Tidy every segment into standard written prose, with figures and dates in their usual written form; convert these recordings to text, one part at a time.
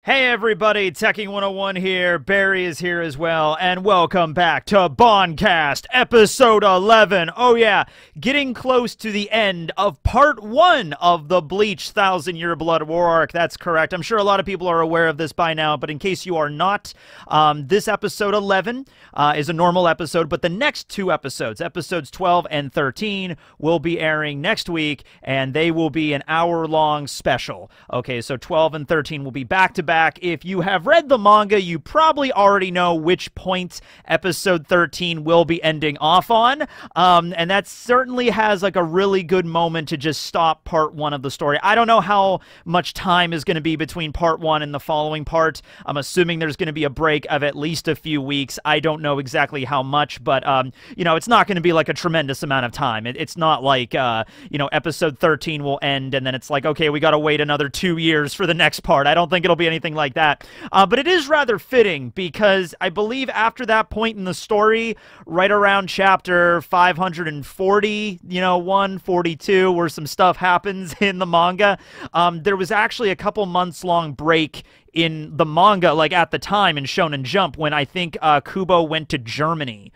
Hey everybody, Teching 101 here, Barry is here as well, and welcome back to BAN-KAST, Episode 11. Oh yeah, getting close to the end of Part 1 of the Bleach 1000-Year Blood War arc, that's correct. I'm sure a lot of people are aware of this by now, but in case you are not, this Episode 11 is a normal episode, but the next two episodes, Episodes 12 and 13, will be airing next week, and they will be an hour-long special. Okay, so 12 and 13 will be back-to-back. If you have read the manga, you probably already know which point Episode 13 will be ending off on, and that certainly has like a really good moment to just stop Part 1 of the story. I don't know how much time is going to be between Part 1 and the following part. I'm assuming there's going to be a break of at least a few weeks. I don't know exactly how much, but, you know, it's not going to be like a tremendous amount of time. It's not like, you know, Episode 13 will end and then it's like, okay, we got to wait another 2 years for the next part. I don't think it'll be anything like that. But it is rather fitting because I believe after that point in the story, right around chapter 540, you know, 142, where some stuff happens in the manga, there was actually a couple months long break in the manga, like at the time in Shonen Jump, when I think Kubo went to Germany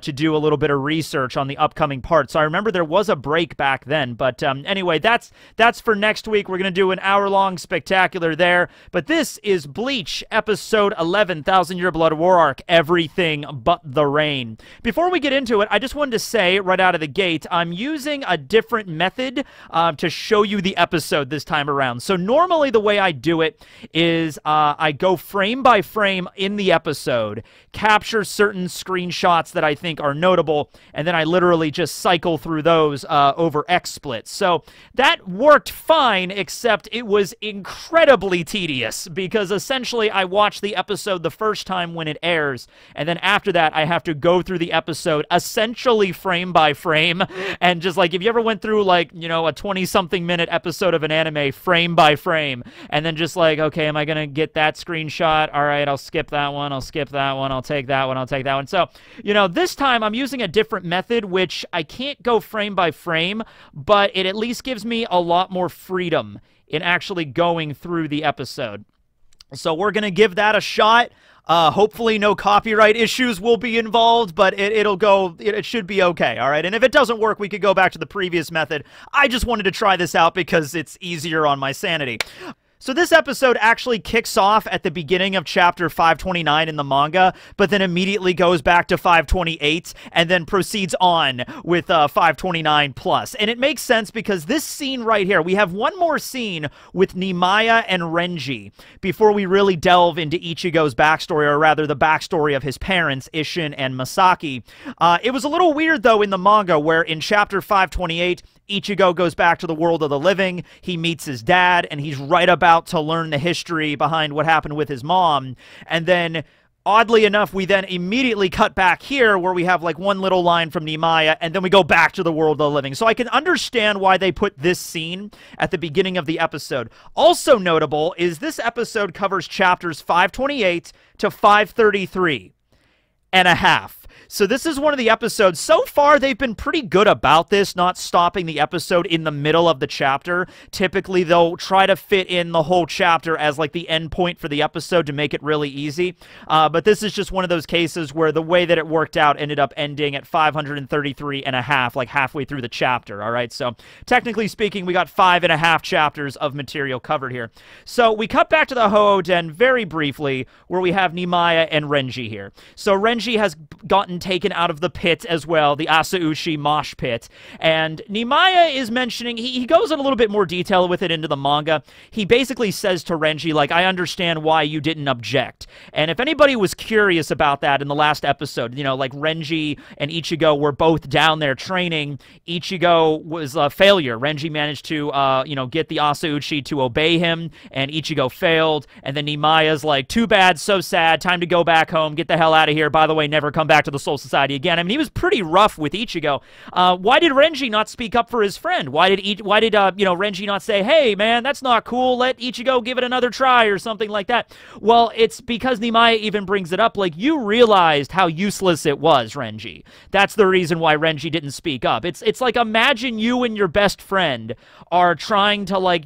to do a little bit of research on the upcoming part. So I remember there was a break back then. But anyway, that's for next week. We're going to do an hour-long spectacular there. But this is Bleach Episode 11, 1000-Year Blood War Arc, Everything But the Rain. Before we get into it, I just wanted to say right out of the gate, I'm using a different method to show you the episode this time around. So normally the way I do it is I go frame by frame in the episode, capture certain screenshots that I think are notable, and then I literally just cycle through those over XSplit. So that worked fine, except it was incredibly tedious, because essentially I watch the episode the first time when it airs, and then after that I have to go through the episode essentially frame by frame, and just like, if you ever went through like, you know, a 20-something minute episode of an anime frame by frame, and then just like, okay, am I gonna get that screenshot? All right, I'll skip that one, I'll skip that one, I'll take that one, I'll take that one. So, you know, this time I'm using a different method, which I can't go frame by frame, but it at least gives me a lot more freedom in actually going through the episode. So we're gonna give that a shot. Hopefully no copyright issues will be involved, but it should be okay, all right? And if it doesn't work, we could go back to the previous method. I just wanted to try this out because it's easier on my sanity. So this episode actually kicks off at the beginning of chapter 529 in the manga, but then immediately goes back to 528 and then proceeds on with 529 plus. And it makes sense because this scene right here, we have one more scene with Nimaya and Renji before we really delve into Ichigo's backstory, or rather the backstory of his parents, Isshin and Masaki. It was a little weird though in the manga, where in chapter 528, Ichigo goes back to the world of the living, he meets his dad, and he's right about to learn the history behind what happened with his mom. And then, oddly enough, we then immediately cut back here where we have like one little line from Nimaya, and then we go back to the world of the living. So I can understand why they put this scene at the beginning of the episode. Also notable is this episode covers chapters 528 to 533 and a half. So this is one of the episodes. So far, they've been pretty good about this, not stopping the episode in the middle of the chapter. Typically, they'll try to fit in the whole chapter as like the end point for the episode to make it really easy. But this is just one of those cases where the way that it worked out ended up ending at 533 and a half, like halfway through the chapter, all right? So technically speaking, we got 5.5 chapters of material covered here. So we cut back to the Ho-Oh-Den very briefly, where we have Nimaya and Renji here. So Renji has gotten taken out of the pit as well, the Asauchi mosh pit, and Nimaya is mentioning, he goes in a little bit more detail with it into the manga. He basically says to Renji, like, I understand why you didn't object. And if anybody was curious about that in the last episode, you know, like Renji and Ichigo were both down there training. Ichigo was a failure. Renji managed to, you know, get the Asauchi to obey him, and Ichigo failed, and then Nimaya's like, too bad, so sad, time to go back home, get the hell out of here, by the way, never come back to the Soul Society again. I mean, he was pretty rough with Ichigo. Why did Renji not speak up for his friend? Why did Renji not say, hey, man, that's not cool. Let Ichigo give it another try or something like that? Well, it's because Nimaya even brings it up. Like, you realized how useless it was, Renji. That's the reason why Renji didn't speak up. It's like, imagine you and your best friend are trying to, like,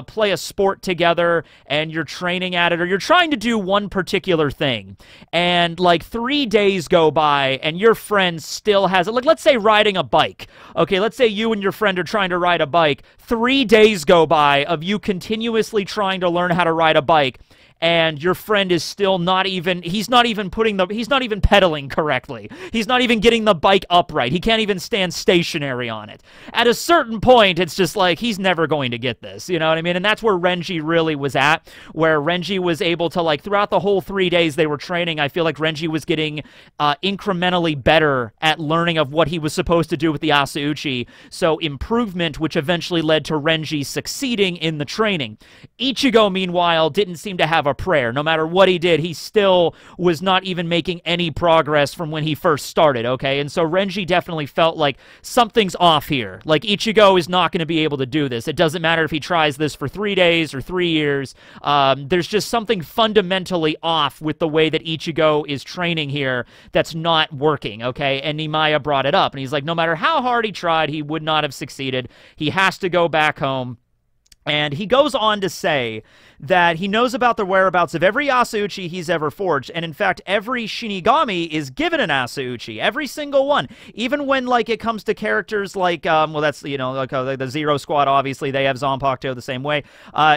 play a sport together, and you're training at it, or you're trying to do one particular thing, and like 3 days go by and your friend still has it. Like, let's say riding a bike. Okay, let's say you and your friend are trying to ride a bike. 3 days go by of you continuously trying to learn how to ride a bike, and your friend is still he's not even pedaling correctly. He's not even getting the bike upright. He can't even stand stationary on it. At a certain point, it's just like, he's never going to get this, you know what I mean? And that's where Renji really was at, where Renji was able to, like, throughout the whole 3 days they were training, I feel like Renji was getting incrementally better at learning of what he was supposed to do with the Asauchi, so improvement, which eventually led to Renji succeeding in the training. Ichigo, meanwhile, didn't seem to have a prayer. No matter what he did, he still was not even making any progress from when he first started, okay? And so Renji definitely felt like something's off here. Like, Ichigo is not going to be able to do this. It doesn't matter if he tries this for 3 days or 3 years. There's just something fundamentally off with the way that Ichigo is training here that's not working, okay? And Nimaya brought it up, and he's like, no matter how hard he tried, he would not have succeeded. He has to go back home. And he goes on to say that he knows about the whereabouts of every Asauchi he's ever forged, and in fact, every Shinigami is given an Asauchi, every single one. Even when, like, it comes to characters like, well, that's, like the Zero Squad, obviously, they have Zanpakuto the same way.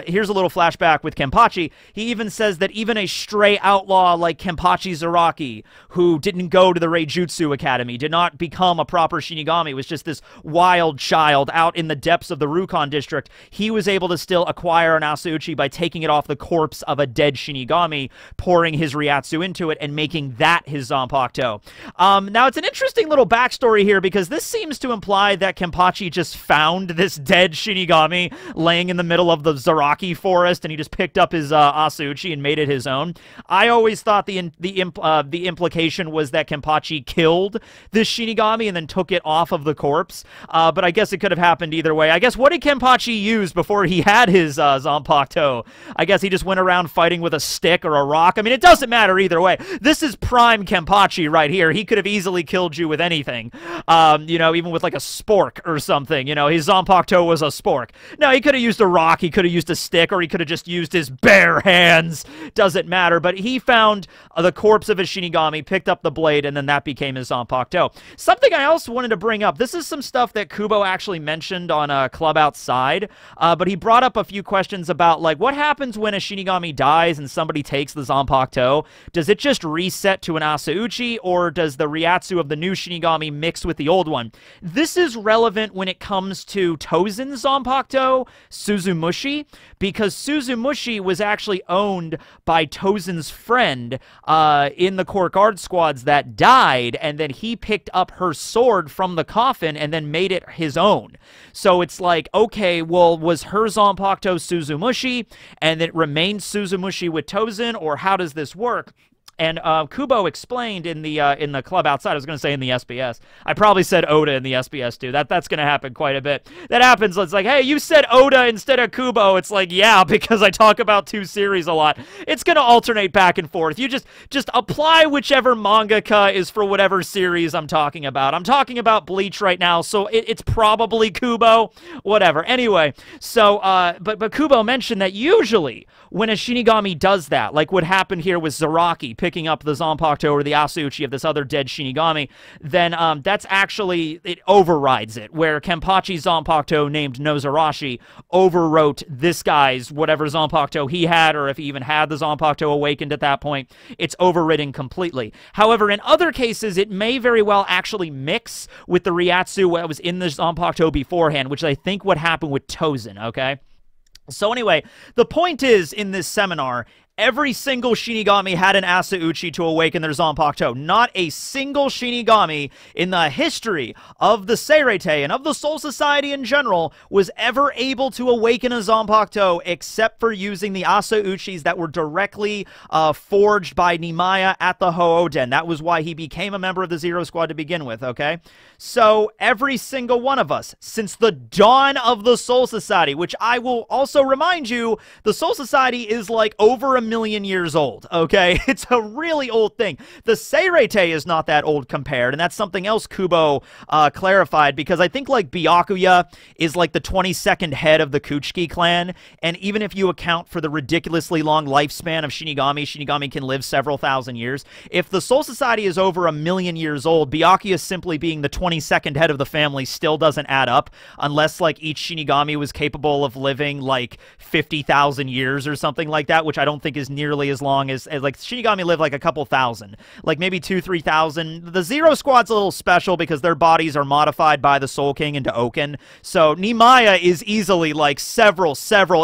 Here's a little flashback with Kenpachi. He even says that even a stray outlaw like Kenpachi Zaraki, who didn't go to the Reijutsu Academy, did not become a proper Shinigami, was just this wild child out in the depths of the Rukon district, he was able to still acquire an Asauchi by taking it off the corpse of a dead Shinigami, pouring his Ryatsu into it, and making that his Zanpakuto. Now, it's an interesting little backstory here, because this seems to imply that Kenpachi just found this dead Shinigami laying in the middle of the Zaraki forest, and he just picked up his Asauchi and made it his own. I always thought the implication was that Kenpachi killed this Shinigami and then took it off of the corpse, but I guess it could have happened either way. I guess, what did Kenpachi use before he had his Zanpakuto? I guess he just went around fighting with a stick or a rock. I mean, it doesn't matter either way. This is prime Kenpachi right here. He could have easily killed you with anything. Even with like a spork or something. His Zanpakuto was a spork. No, he could have used a rock, he could have used a stick, or he could have just used his bare hands. Doesn't matter. But he found the corpse of a Shinigami, picked up the blade, and then that became his Zanpakuto. Something I also wanted to bring up. This is some stuff that Kubo actually mentioned on a Club Outside, but he brought up a few questions about, like, what happens when a Shinigami dies and somebody takes the Zanpakuto? Does it just reset to an Asauchi, or does the Ryatsu of the new Shinigami mix with the old one? This is relevant when it comes to Tozen's Zanpakuto, Suzumushi, because Suzumushi was actually owned by Tozen's friend in the Core Guard squads that died, and then he picked up her sword from the coffin and then made it his own. So it's like, okay, well, was her Zanpakuto Suzumushi, and it remained Suzumushi with Tozen, or how does this work? And Kubo explained in the Club Outside, I was going to say in the SBS. I probably said Oda in the SBS too. That's going to happen quite a bit. That happens. It's like, hey, you said Oda instead of Kubo. It's like, yeah, because I talk about two series a lot. It's going to alternate back and forth. You just apply whichever mangaka is for whatever series I'm talking about. I'm talking about Bleach right now, so it's probably Kubo. Whatever. Anyway, so but Kubo mentioned that usually when a Shinigami does that, like what happened here with Zaraki picking up the Zanpakuto or the Asauchi of this other dead Shinigami, then that's actually, it overrides it, where Kenpachi's Zanpakuto named Nozarashi overwrote this guy's whatever Zanpakuto he had, or if he even had the Zanpakuto awakened at that point, it's overridden completely. However, in other cases, it may very well actually mix with the Ryatsu that was in the Zanpakuto beforehand, which I think would happen with Tozen, okay? So anyway, the point is, in this seminar, every single Shinigami had an Asauchi to awaken their Zanpakuto. Not a single Shinigami in the history of the Seirete and of the Soul Society in general was ever able to awaken a Zanpakuto except for using the Asauchis that were directly forged by Nimaiya at the Ho-Oden. That was why he became a member of the Zero Squad to begin with, okay? So every single one of us, since the dawn of the Soul Society, which I will also remind you, the Soul Society is like over 1 million years old, okay? It's a really old thing. The Seirete is not that old compared, and that's something else Kubo clarified, because I think like Byakuya is like the 22nd head of the Kuchiki clan, and even if you account for the ridiculously long lifespan of Shinigami, Shinigami can live several thousand years. If the Soul Society is over 1 million years old, Byakuya simply being the 22nd head of the family still doesn't add up, unless like each Shinigami was capable of living like 50,000 years or something like that, which I don't think is nearly as long as like Shinigami live like a couple thousand, like maybe 2,000-3,000. The Zero Squad's a little special because their bodies are modified by the Soul King into Oken, so Nimaiya is easily like several,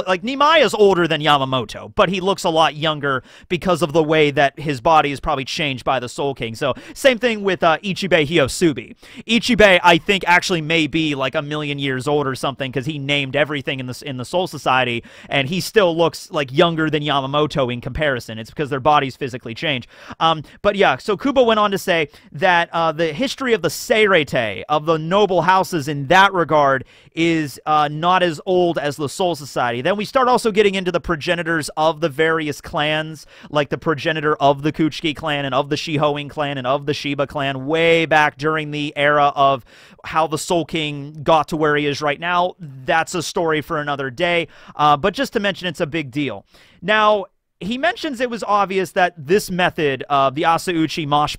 like Nimaiya's older than Yamamoto, but he looks a lot younger because of the way that his body is probably changed by the Soul King. So same thing with Ichibei Hyosubi. Ichibei, I think, actually may be like 1 million years old or something because he named everything in the Soul Society, and he still looks like younger than Yamamoto in comparison. It's because their bodies physically change. But yeah, so Kubo went on to say that the history of the Seirete, of the noble houses in that regard, is not as old as the Soul Society. Then we start also getting into the progenitors of the various clans, like the progenitor of the Kuchiki clan and of the Shihoin clan and of the Shiba clan, way back during the era of how the Soul King got to where he is right now. That's a story for another day, but just to mention, it's a big deal. Now, he mentions it was obvious that this method, the Asauchi mosh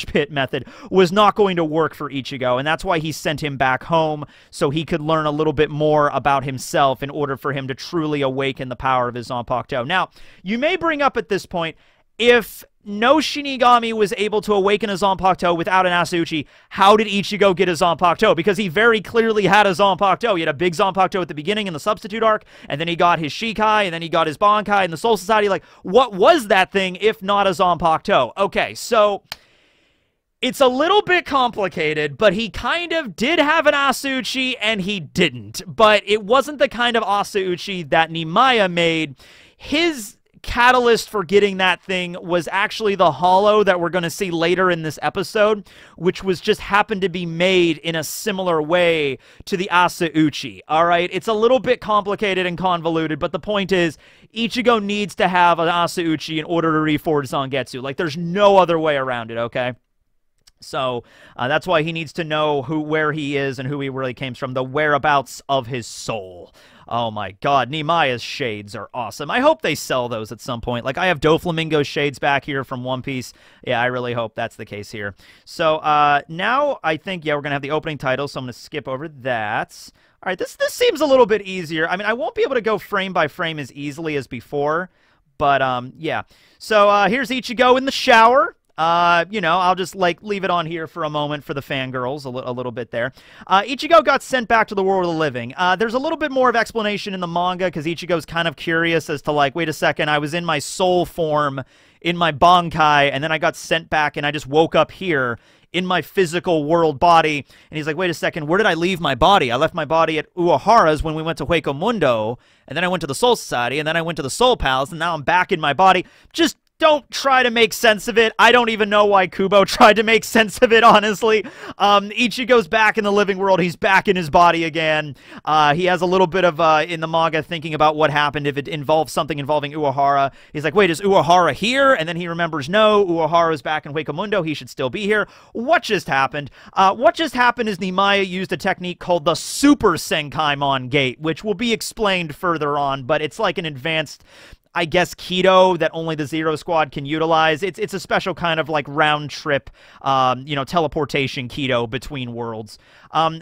pit method, was not going to work for Ichigo, and that's why he sent him back home, so he could learn a little bit more about himself in order for him to truly awaken the power of his Zanpakuto. Now, you may bring up at this point, if no Shinigami was able to awaken a Zanpakuto without an Asauchi, how did Ichigo get a Zanpakuto? Because he very clearly had a Zanpakuto. He had a big Zanpakuto at the beginning in the Substitute arc, and then he got his Shikai, and then he got his Bankai in the Soul Society. Like, what was that thing if not a Zanpakuto? Okay, so it's a little bit complicated, but he kind of did have an Asauchi, and he didn't. But it wasn't the kind of Asauchi that Nimaiya made. His catalyst for getting that thing was actually the hollow that we're going to see later in this episode, which was just happened to be made in a similar way to the Asauchi. All right, it's a little bit complicated and convoluted, but the point is Ichigo needs to have an Asauchi in order to reforge Zangetsu. Like, there's no other way around it, okay? So that's why he needs to know where he is and who he really came from, the whereabouts of his soul. Oh my god, Nimaiya's shades are awesome. I hope they sell those at some point. Like, I have Doflamingo shades back here from One Piece. Yeah, I really hope that's the case here. So now I think, yeah, we're going to have the opening title, so I'm going to skip over that. All right, this seems a little bit easier. I mean, I won't be able to go frame by frame as easily as before, but yeah. So here's Ichigo in the shower. You know, I'll just, like, leave it on here for a moment for the fangirls, a little bit there. Ichigo got sent back to the world of the living. There's a little bit more of explanation in the manga, because Ichigo's kind of curious as to, like, wait a second, I was in my soul form in my Bankai, and then I got sent back, and I just woke up here in my physical world body. And he's like, wait a second, where did I leave my body? I left my body at Uehara's when we went to Hueco Mundo, and then I went to the Soul Society, and then I went to the Soul Palace, and now I'm back in my body. Just don't try to make sense of it. I don't even know why Kubo tried to make sense of it, honestly. Ichigo's back in the living world. He's back in his body again. He has a little bit of, in the manga, thinking about what happened if it involves something involving Uehara. He's like, wait, is Uehara here? And then he remembers, no, Uehara's back in Hueco Mundo. He should still be here. What just happened? What just happened is Nimaiya used a technique called the Super Senkaimon Gate, which will be explained further on, but it's like an advanced, I guess, Keto that only the Zero Squad can utilize. It's a special kind of, like, round trip, you know, teleportation Keto between worlds.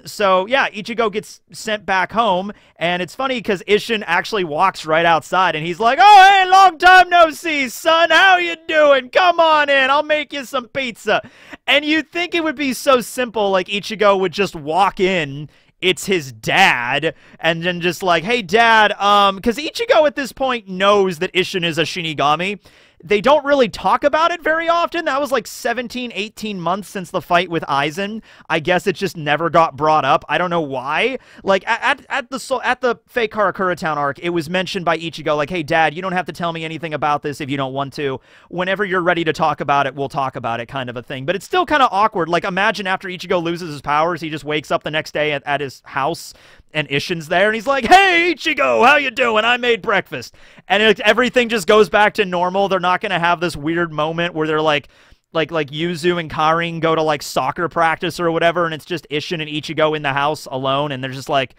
So yeah, Ichigo gets sent back home, and it's funny because Isshin actually walks right outside, and he's like, oh, hey, long time no see, son, how you doing? Come on in, I'll make you some pizza. And you'd think it would be so simple, like Ichigo would just walk in it's his dad, and then just like, hey, dad, because Ichigo at this point knows that Isshin is a Shinigami. They don't really talk about it very often. That was like 17, 18 months since the fight with Aizen. I guess it just never got brought up. I don't know why. Like, at the fake Karakura Town arc, it was mentioned by Ichigo, like, hey, Dad, you don't have to tell me anything about this if you don't want to. Whenever you're ready to talk about it, we'll talk about it, kind of a thing. But it's still kind of awkward. Like, imagine after Ichigo loses his powers, he just wakes up the next day at his house, and Isshin's there, and he's like, hey, Ichigo, how you doing? I made breakfast. And everything just goes back to normal. They're not going to have this weird moment where they're like Yuzu and Karin go to, like, soccer practice or whatever, and it's just Isshin and Ichigo in the house alone, and they're just like,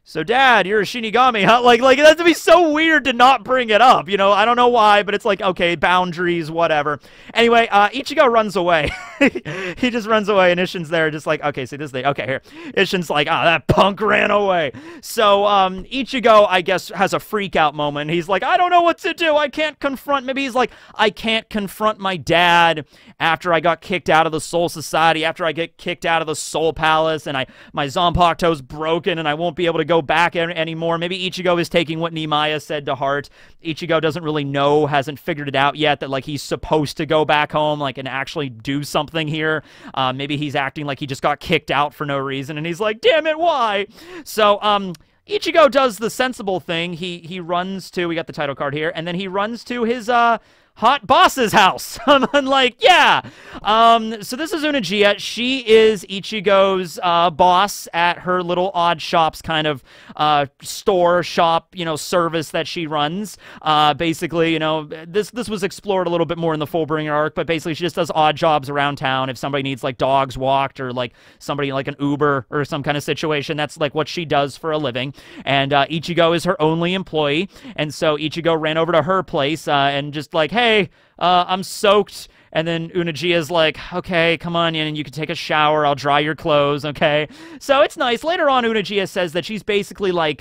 so, Dad, you're a Shinigami, huh? Like, that'd be so weird to not bring it up, you know? I don't know why, but it's like, okay, boundaries, whatever. Anyway, Ichigo runs away. He just runs away, and Isshin's there just like, okay, see this thing. Okay, here. Isshin's like, that punk ran away. So, Ichigo, I guess, has a freak-out moment. He's like, I don't know what to do. I can't confront... Maybe he's like, I can't confront my dad after I got kicked out of the Soul Society, after I get kicked out of the Soul Palace, and my Zanpakuto's broken, and I won't be able to go back anymore. Maybe Ichigo is taking what Nimaya said to heart. Ichigo doesn't really know, hasn't figured it out yet, that, like, he's supposed to go back home, like, and actually do something here. Maybe he's acting like he just got kicked out for no reason, and he's like, damn it, why? So, Ichigo does the sensible thing. He runs to, we got the title card here, and then he runs to his, hot boss's house. I'm like, yeah. So this is Unagia. She is Ichigo's boss at her little odd shops kind of store shop, you know, service that she runs. Basically, you know, this was explored a little bit more in the Fullbringer arc, but basically she just does odd jobs around town. If somebody needs, like, dogs walked or, like, somebody like an Uber or some kind of situation, that's, like, what she does for a living. And Ichigo is her only employee, and so Ichigo ran over to her place and just like, hey, I'm soaked. And then Unagia's like, okay, come on in and you can take a shower. I'll dry your clothes, okay? So it's nice. Later on, Unagia says that she's basically like,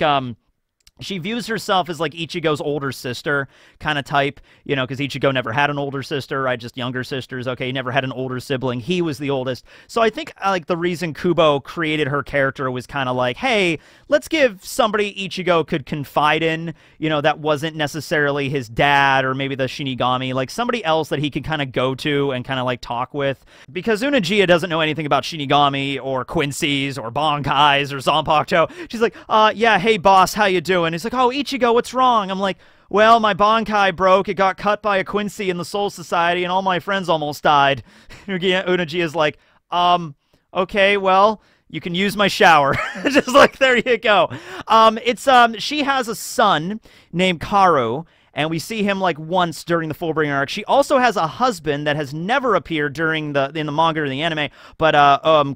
she views herself as, like, Ichigo's older sister kind of type, you know, because Ichigo never had an older sister, right? Just younger sisters, okay? He never had an older sibling. He was the oldest. So I think, like, the reason Kubo created her character was kind of like, hey, let's give somebody Ichigo could confide in, you know, that wasn't necessarily his dad or maybe the Shinigami, like somebody else that he could kind of go to and kind of, like, talk with. Because Unagia doesn't know anything about Shinigami or Quincy's or Bankai's or Zanpakuto. She's like, yeah, hey, boss, how you doing? He's like, oh, Ichigo, what's wrong? I'm like, well, my Bankai broke. It got cut by a Quincy in the Soul Society, and all my friends almost died. Unagia's like, okay, well, you can use my shower. Just like, there you go. She has a son named Karu, and we see him, like, once during the Fullbringer arc. She also has a husband that has never appeared in the manga or the anime, but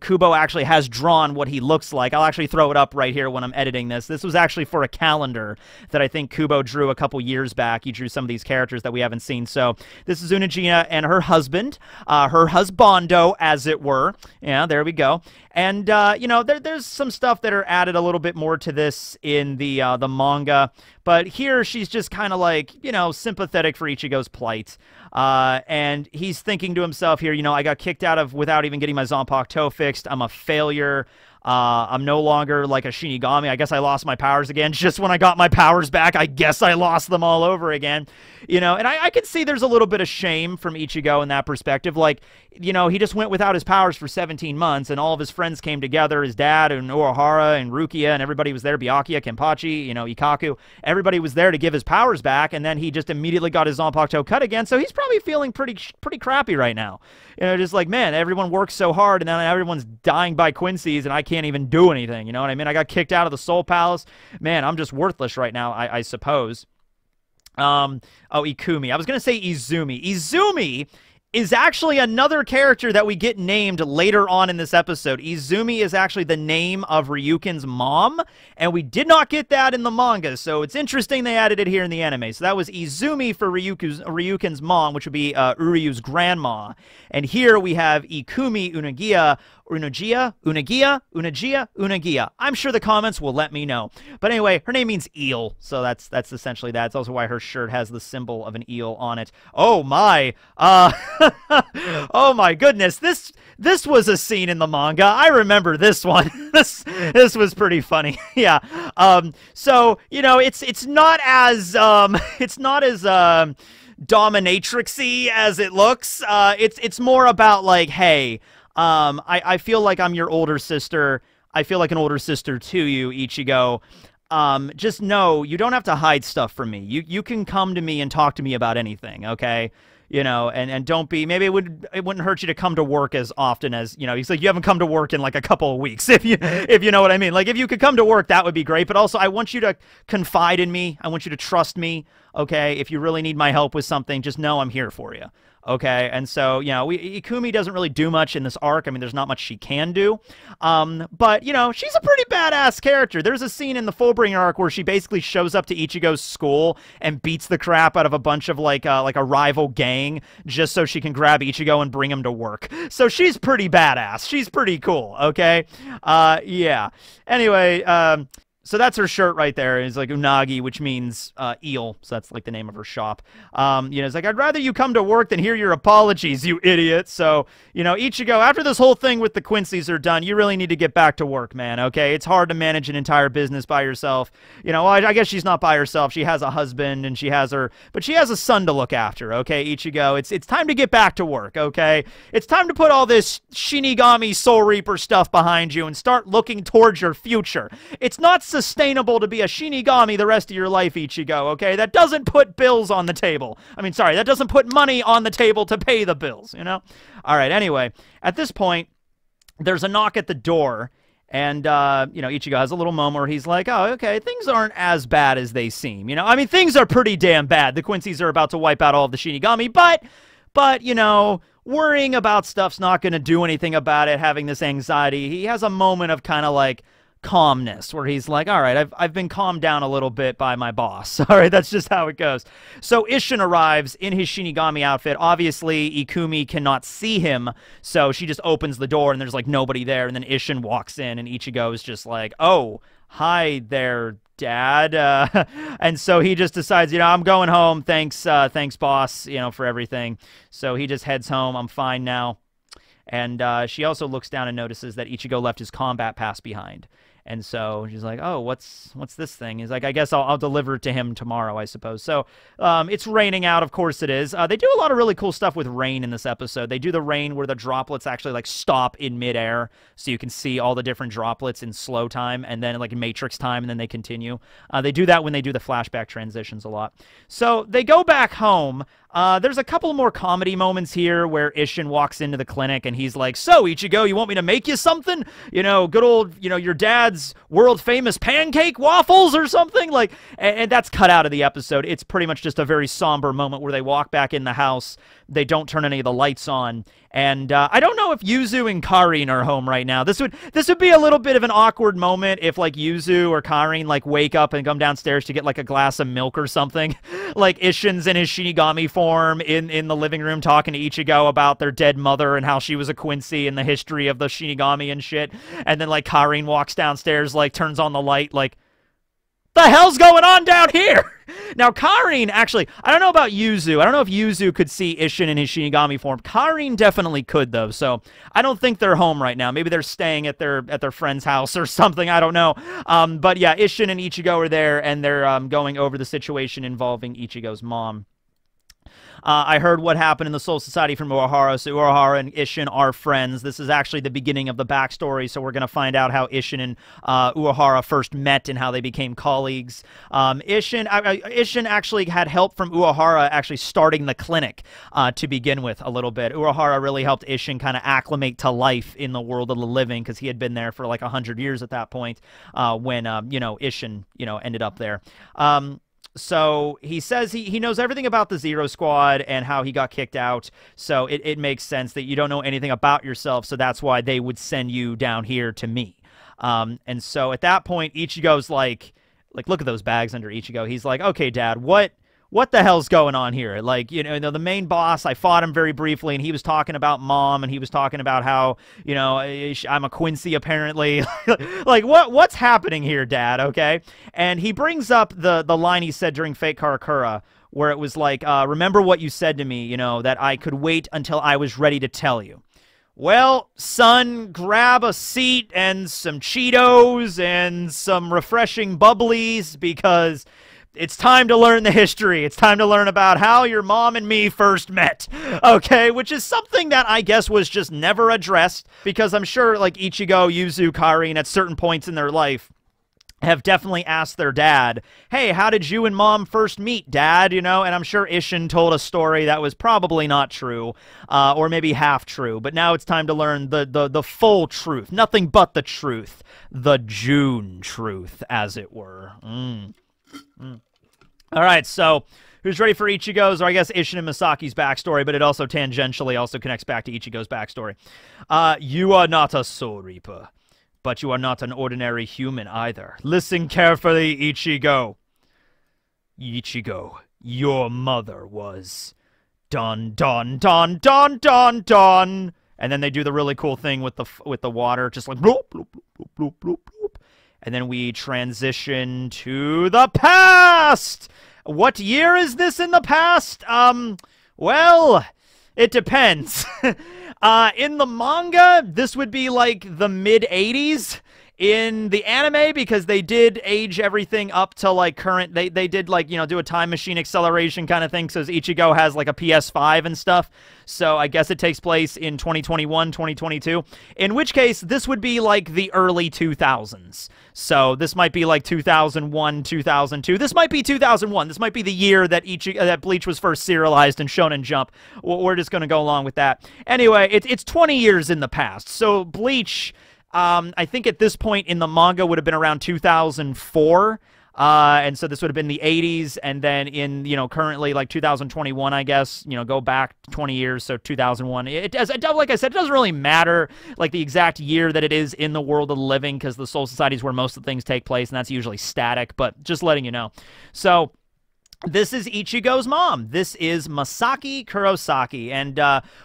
Kubo actually has drawn what he looks like. I'll actually throw it up right here when I'm editing this. This was actually for a calendar that I think Kubo drew a couple years back. He drew some of these characters that we haven't seen. So this is Unagia and her husband, her husbando, as it were. Yeah, there we go. And, you know, there's some stuff that are added a little bit more to this in the manga. But here she's just kind of like, you know, sympathetic for Ichigo's plight. And he's thinking to himself here, you know, I got kicked out of without even getting my Zanpakuto fixed. I'm a failure. I'm no longer like a Shinigami. I guess I lost my powers again. Just when I got my powers back, I guess I lost them all over again. You know, and I can see there's a little bit of shame from Ichigo in that perspective. Like, you know, he just went without his powers for 17 months, and all of his friends came together, his dad and Uehara and Rukia, and everybody was there, Byakuya, Kenpachi, you know, Ikaku. Everybody was there to give his powers back, and then he just immediately got his Zanpakuto cut again, so he's probably feeling pretty crappy right now. You know, just like, man, everyone works so hard, and then everyone's dying by Quincy's, and I can't even do anything, you know what I mean? I got kicked out of the Soul Palace. Man, I'm just worthless right now, I suppose. Oh, Ikumi. I was going to say Izumi. Izumi is actually another character that we get named later on in this episode. Izumi is actually the name of Ryuken's mom, and we did not get that in the manga, so it's interesting they added it here in the anime. So that was Izumi for Ryuken's mom, which would be Uryu's grandma. And here we have Ikumi Unagia, Unagia. I'm sure the comments will let me know. But anyway, her name means eel, so that's essentially that. It's also why her shirt has the symbol of an eel on it. Oh my. Oh my goodness, this was a scene in the manga. I remember this one. This was pretty funny. Yeah. So, you know, it's not as dominatrixy as it looks. It's more about like, hey, I feel like I'm your older sister. I feel like an older sister to you, Ichigo. Just know you don't have to hide stuff from me. You can come to me and talk to me about anything, okay? You know, and don't be, maybe it wouldn't hurt you to come to work as often as, you know, he's like, you haven't come to work in like a couple of weeks, if you know what I mean. Like, if you could come to work, that would be great. But also, I want you to confide in me. I want you to trust me, okay? If you really need my help with something, just know I'm here for you. Okay, and so, you know, Ikumi doesn't really do much in this arc. I mean, there's not much she can do. But, you know, she's a pretty badass character. There's a scene in the Fullbringer arc where she basically shows up to Ichigo's school and beats the crap out of a bunch of, like a rival gang just so she can grab Ichigo and bring him to work. So she's pretty badass. She's pretty cool, okay? Yeah. Anyway, so that's her shirt right there. It's like Unagi, which means eel. So that's like the name of her shop. You know, it's like, I'd rather you come to work than hear your apologies, you idiot. So, you know, Ichigo, after this whole thing with the Quincy's are done, you really need to get back to work, man, okay? It's hard to manage an entire business by yourself. You know, I guess she's not by herself. She has a husband and she has but she has a son to look after, okay, Ichigo? It's time to get back to work, okay? It's time to put all this Shinigami Soul Reaper stuff behind you and start looking towards your future. It's not sustainable to be a Shinigami the rest of your life, Ichigo, okay? That doesn't put bills on the table. I mean, sorry, that doesn't put money on the table to pay the bills, you know? All right, anyway, at this point, there's a knock at the door, and, you know, Ichigo has a little moment where he's like, oh, okay, things aren't as bad as they seem, you know? I mean, things are pretty damn bad. The Quincy's are about to wipe out all of the Shinigami, but, you know, worrying about stuff's not going to do anything about it, having this anxiety. He has a moment of kind of like calmness where he's like, all right, I've been calmed down a little bit by my boss. All right, that's just how it goes. So Isshin arrives in his Shinigami outfit. Obviously, Ikumi cannot see him, so she just opens the door and there's like nobody there, and then Isshin walks in and Ichigo is just like, oh, hi there, Dad. And so he just decides, you know, I'm going home. Thanks, boss, you know, for everything. So he just heads home. I'm fine now. And she also looks down and notices that Ichigo left his combat pass behind. And so she's like, oh, what's this thing? He's like, I guess I'll deliver it to him tomorrow, I suppose. So it's raining out. Of course it is. They do a lot of really cool stuff with rain in this episode. They do the rain where the droplets actually like stop in midair, so you can see all the different droplets in slow time and then like in Matrix time, and then they continue. They do that when they do the flashback transitions a lot. So they go back home. There's a couple more comedy moments here where Isshin walks into the clinic and he's like, so, Ichigo, you want me to make you something? You know, good old, you know, your dad's world-famous pancake waffles or something? Like, and that's cut out of the episode. It's pretty much just a very somber moment where they walk back in the house. They don't turn any of the lights on. And I don't know if Yuzu and Karin are home right now. This would be a little bit of an awkward moment if, like, Yuzu or Karin, like, wake up and come downstairs to get, like, a glass of milk or something. Like, Isshin's in his Shinigami form in the living room talking to Ichigo about their dead mother and how she was a Quincy and the history of the Shinigami and shit. And then, like, Karin walks downstairs, like, turns on the light, like, the hell's going on down here? Now, Karin, actually, I don't know about Yuzu. I don't know if Yuzu could see Isshin in his Shinigami form. Karin definitely could, though, so I don't think they're home right now. Maybe they're staying at their friend's house or something. I don't know. But yeah, Isshin and Ichigo are there, and they're going over the situation involving Ichigo's mom. I heard what happened in the Soul Society from Uehara, so Uehara and Isshin are friends. This is actually the beginning of the backstory, so we're going to find out how Isshin and Uehara first met and how they became colleagues. Isshin actually had help from Uehara actually starting the clinic to begin with a little bit. Uehara really helped Isshin kind of acclimate to life in the world of the living because he had been there for like 100 years at that point when, you know, Isshin, you know, ended up there. So he says he knows everything about the Zero Squad and how he got kicked out. So it makes sense that you don't know anything about yourself. So that's why they would send you down here to me. And so at that point, Ichigo's like, look at those bags under Ichigo. He's like, okay, Dad, what the hell's going on here? Like, you know, the main boss, I fought him very briefly, and he was talking about Mom, and he was talking about how, you know, I'm a Quincy, apparently. Like, what's happening here, Dad, okay? And he brings up the line he said during Fate Karakura, where it was like, remember what you said to me, you know, that I could wait until I was ready to tell you. Well, son, grab a seat and some Cheetos and some refreshing bubblies, because it's time to learn the history. It's time to learn about how your mom and me first met, okay? Which is something that I guess was just never addressed, because I'm sure, like, Ichigo, Yuzu, Karin, at certain points in their life, have definitely asked their dad, hey, how did you and mom first meet, dad? You know, and I'm sure Isshin told a story that was probably not true, or maybe half true, but now it's time to learn the full truth, nothing but the truth, the June truth, as it were. All right, so who's ready for Ichigo's, or I guess Isshin and Masaki's backstory, but it also tangentially also connects back to Ichigo's backstory. You are not a Soul Reaper, but you are not an ordinary human either. Listen carefully, Ichigo. Ichigo, your mother was... Dun, dun, dun, dun, dun, dun. And then they do the really cool thing with the water, just like... Bloop, bloop, bloop, bloop, bloop, bloop. And then we transition to the past! What year is this in the past? Well, it depends. In the manga, this would be like the mid-80s. In the anime, because they did age everything up to like current, they did like, you know, do a time machine acceleration kind of thing, so Ichigo has like a PS5 and stuff. So I guess it takes place in 2021, 2022. In which case, this would be like the early 2000s. So this might be like 2001, 2002. This might be 2001. This might be the year that that Bleach was first serialized in Shonen Jump. We're just going to go along with that. Anyway, it's 20 years in the past. So Bleach... I think at this point in the manga would have been around 2004, and so this would have been the 80s, and then in, you know, currently like 2021, I guess, you know, go back 20 years, so 2001. Like I said, it doesn't really matter, like, the exact year that it is in the world of the living, because the Soul Society is where most of the things take place, and that's usually static, but just letting you know. So... this is Ichigo's mom. This is Masaki Kurosaki, and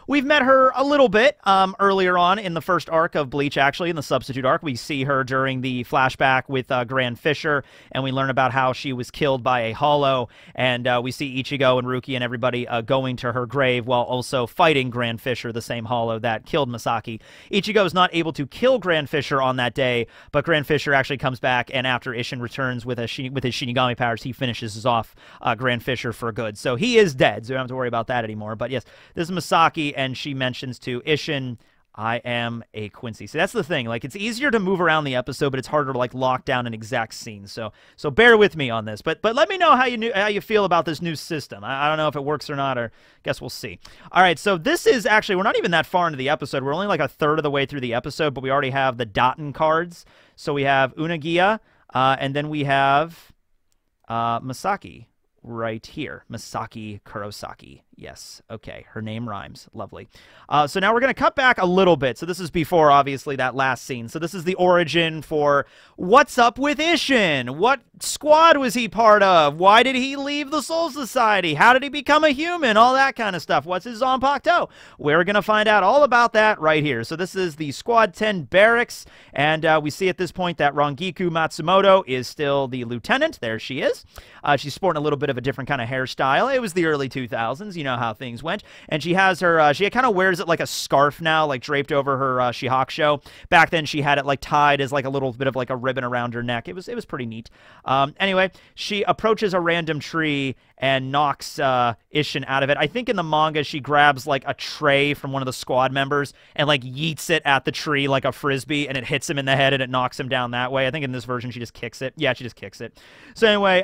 we've met her a little bit earlier on in the first arc of Bleach, actually, in the Substitute arc. We see her during the flashback with Grand Fisher, and we learn about how she was killed by a hollow, and we see Ichigo and Ruki and everybody going to her grave while also fighting Grand Fisher, the same hollow that killed Masaki. Ichigo is not able to kill Grand Fisher on that day, but Grand Fisher actually comes back, and after Isshin returns with his Shinigami powers, he finishes off Grand Fisher for good. So he is dead, so we don't have to worry about that anymore. But yes, this is Masaki, and she mentions to Isshin, I am a Quincy. So that's the thing. Like, it's easier to move around the episode, but it's harder to, like, lock down an exact scene. So bear with me on this. But let me know how you feel about this new system. I don't know if it works or not, or guess we'll see. All right, so this is actually, we're not even that far into the episode. We're only like a third of the way through the episode, but we already have the Daten cards. So we have Unagiya, and then we have Masaki. Right here, Masaki Kurosaki. Yes, okay, her name rhymes. Lovely. So now we're going to cut back a little bit. So this is before, obviously, that last scene. So this is the origin for what's up with Isshin? What squad was he part of? Why did he leave the Soul Society? How did he become a human? All that kind of stuff. What's his Zanpakuto? We're going to find out all about that right here. So this is the Squad 10 barracks, and we see at this point that Rangiku Matsumoto is still the lieutenant. There she is. She's sporting a little bit of a different kind of hairstyle. It was the early 2000s. You know how things went. And she has her, she kind of wears it like a scarf now, like draped over her Shihakusho. Back then she had it like tied as like a little bit of like a ribbon around her neck. It was pretty neat. Anyway, she approaches a random tree and knocks Isshin out of it. I think in the manga she grabs like a tray from one of the squad members and like yeets it at the tree like a frisbee, and it hits him in the head and it knocks him down that way. I think in this version she just kicks it. Yeah, she just kicks it. So anyway,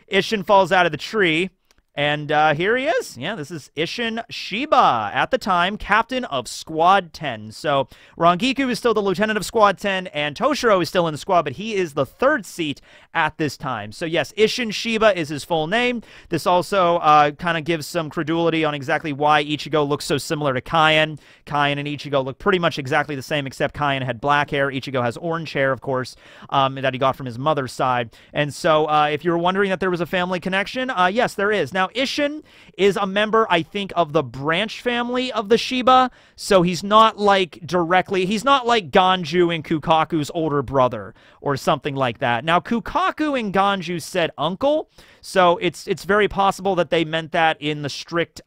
Isshin falls out of the tree. And here he is. Yeah, this is Isshin Shiba, at the time, captain of Squad 10. So Rangiku is still the lieutenant of Squad 10, and Toshiro is still in the squad, but he is the third seat at this time. So yes, Isshin Shiba is his full name. This also kind of gives some credulity on exactly why Ichigo looks so similar to Kaien. Kaien and Ichigo look pretty much exactly the same, except Kaien had black hair. Ichigo has orange hair, of course, that he got from his mother's side. And so if you were wondering that there was a family connection, yes, there is. Now, Now, Isshin is a member, I think, of the branch family of the Shiba, so he's not like directly, he's not like Ganju and Kukaku's older brother or something like that. Now, Kukaku and Ganju said uncle, so it's very possible that they meant that in the strict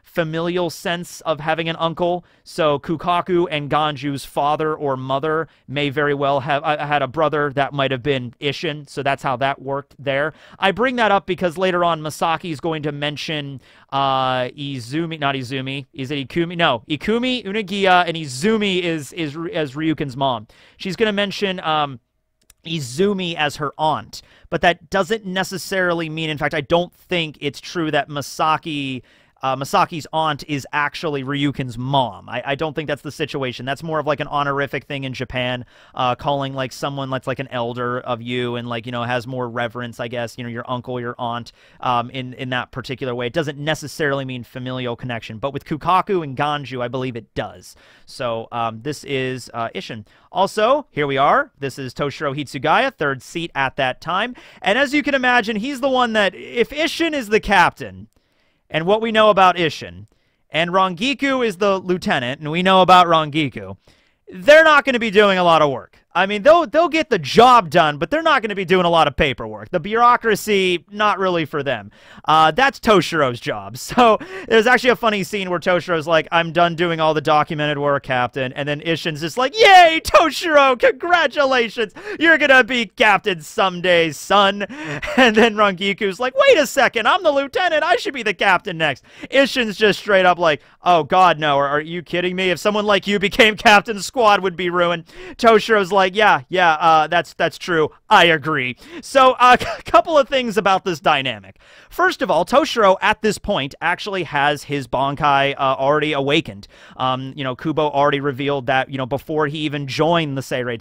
familial sense of having an uncle. So Kukaku and Ganju's father or mother may very well have had a brother that might have been Isshin, so that's how that worked there. I bring that up because later on Masaki is going to mention Izumi, not Izumi, is it Ikumi? No, Ikumi, Unagiya, and Izumi is Ryuken's mom. She's going to mention Izumi as her aunt, but that doesn't necessarily mean, in fact, I don't think it's true that Masaki's aunt is actually Ryuken's mom. I don't think that's the situation. That's more of like an honorific thing in Japan, calling like someone that's like an elder of you and like, you know, has more reverence, I guess, you know, your uncle, your aunt, in that particular way. It doesn't necessarily mean familial connection, but with Kukaku and Ganju, I believe it does. So this is Isshin. Also, here we are. This is Toshiro Hitsugaya, third seat at that time. And as you can imagine, he's the one that, if Isshin is the captain, and what we know about Isshin, and Rangiku is the lieutenant, and we know about Rangiku, they're not going to be doing a lot of work. I mean, they'll get the job done, but they're not going to be doing a lot of paperwork. The bureaucracy, not really for them. That's Toshiro's job. So there's actually a funny scene where Toshiro's like, I'm done doing all the documented work, Captain. And then Isshin's just like, yay, Toshiro, congratulations. You're going to be Captain someday, son. And then Rangiku's like, wait a second, I'm the lieutenant. I should be the captain next. Isshin's just straight up like, oh, God, no. Are you kidding me? If someone like you became captain, squad would be ruined. Toshiro's like, yeah, that's true. I agree. So a couple of things about this dynamic. First of all, Toshiro at this point actually has his Bankai already awakened. You know, Kubo already revealed that, you know, before he even joined the Seirei,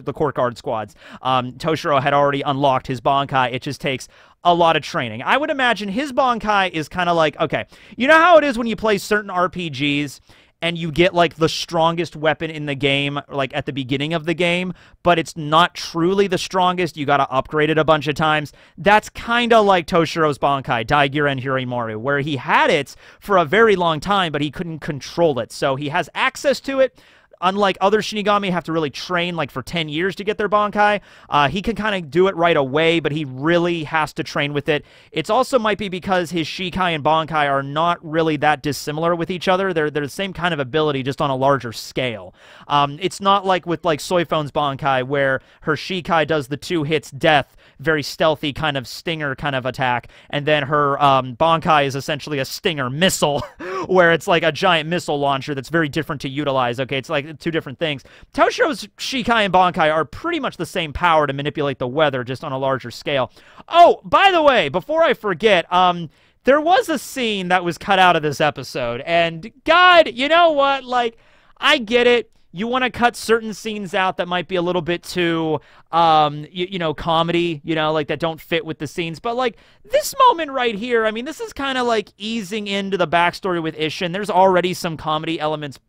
the court guard squads, Toshiro had already unlocked his Bankai. It just takes a lot of training. I would imagine his Bankai is kind of like, okay, you know how it is when you play certain RPGs and you get, like, the strongest weapon in the game, like, at the beginning of the game, but it's not truly the strongest, you gotta upgrade it a bunch of times? That's kinda like Toshiro's Bankai, Daigiren Hirimaru, where he had it for a very long time, but he couldn't control it. So he has access to it. Unlike other Shinigami have to really train like for 10 years to get their Bankai, he can kind of do it right away, but he really has to train with it. It's also might be because his Shikai and Bankai are not really that dissimilar with each other. They're the same kind of ability, just on a larger scale. It's not like with like Soifon's Bankai, where her Shikai does the 2 hits death, very stealthy kind of stinger kind of attack, and then her Bankai is essentially a stinger missile, where it's like a giant missile launcher that's very different to utilize. Okay, it's like 2 different things. Toshiro's Shikai and Bankai are pretty much the same power to manipulate the weather, just on a larger scale. Oh, by the way, before I forget, there was a scene that was cut out of this episode, and God, you know what? Like, I get it. You want to cut certain scenes out that might be a little bit too, you know, comedy, you know, like that don't fit with the scenes. But like this moment right here, I mean, this is kind of like easing into the backstory with Isshin. There's already some comedy elements,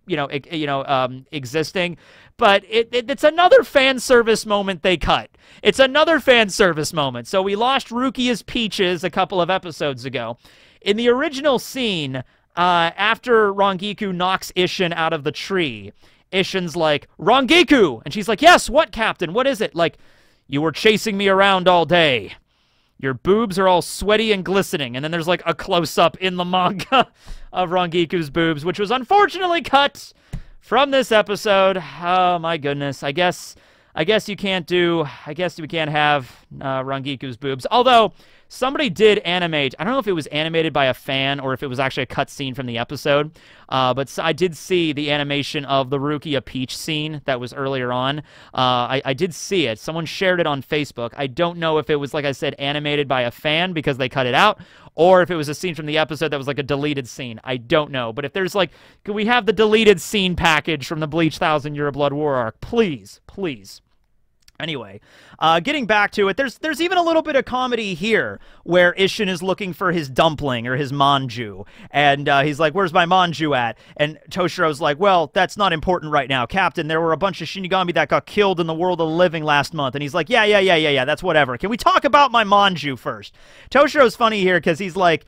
existing, but it's another fan service moment they cut. It's another fan service moment. So we lost Ruki as Peaches a couple of episodes ago. In the original scene, after Rangiku knocks Isshin out of the tree, Isshin's like, Rangiku! And she's like, yes, what, Captain? What is it? Like, you were chasing me around all day. Your boobs are all sweaty and glistening. And then there's like a close-up in the manga of Rangiku's boobs, which was unfortunately cut from this episode. Oh, my goodness. I guess you can't we can't have Rangiku's boobs. Although, somebody did animate, I don't know if it was animated by a fan or if it was actually a cut scene from the episode, but I did see the animation of the Rukia Peach scene that was earlier on. I did see it. Someone shared it on Facebook. I don't know if it was, like I said, animated by a fan because they cut it out, or if it was a scene from the episode that was like a deleted scene. I don't know. But if there's like, could we have the deleted scene package from the Bleach 1000 Year of Blood War arc? Please, please. Anyway, getting back to it, there's even a little bit of comedy here where Isshin is looking for his dumpling or his manju, and he's like, "Where's my manju at?" And Toshiro's like, "Well, that's not important right now, Captain. There were a bunch of Shinigami that got killed in the world of the living last month." And he's like, "Yeah, that's whatever. Can we talk about my manju first?" Toshiro's funny here because he's like,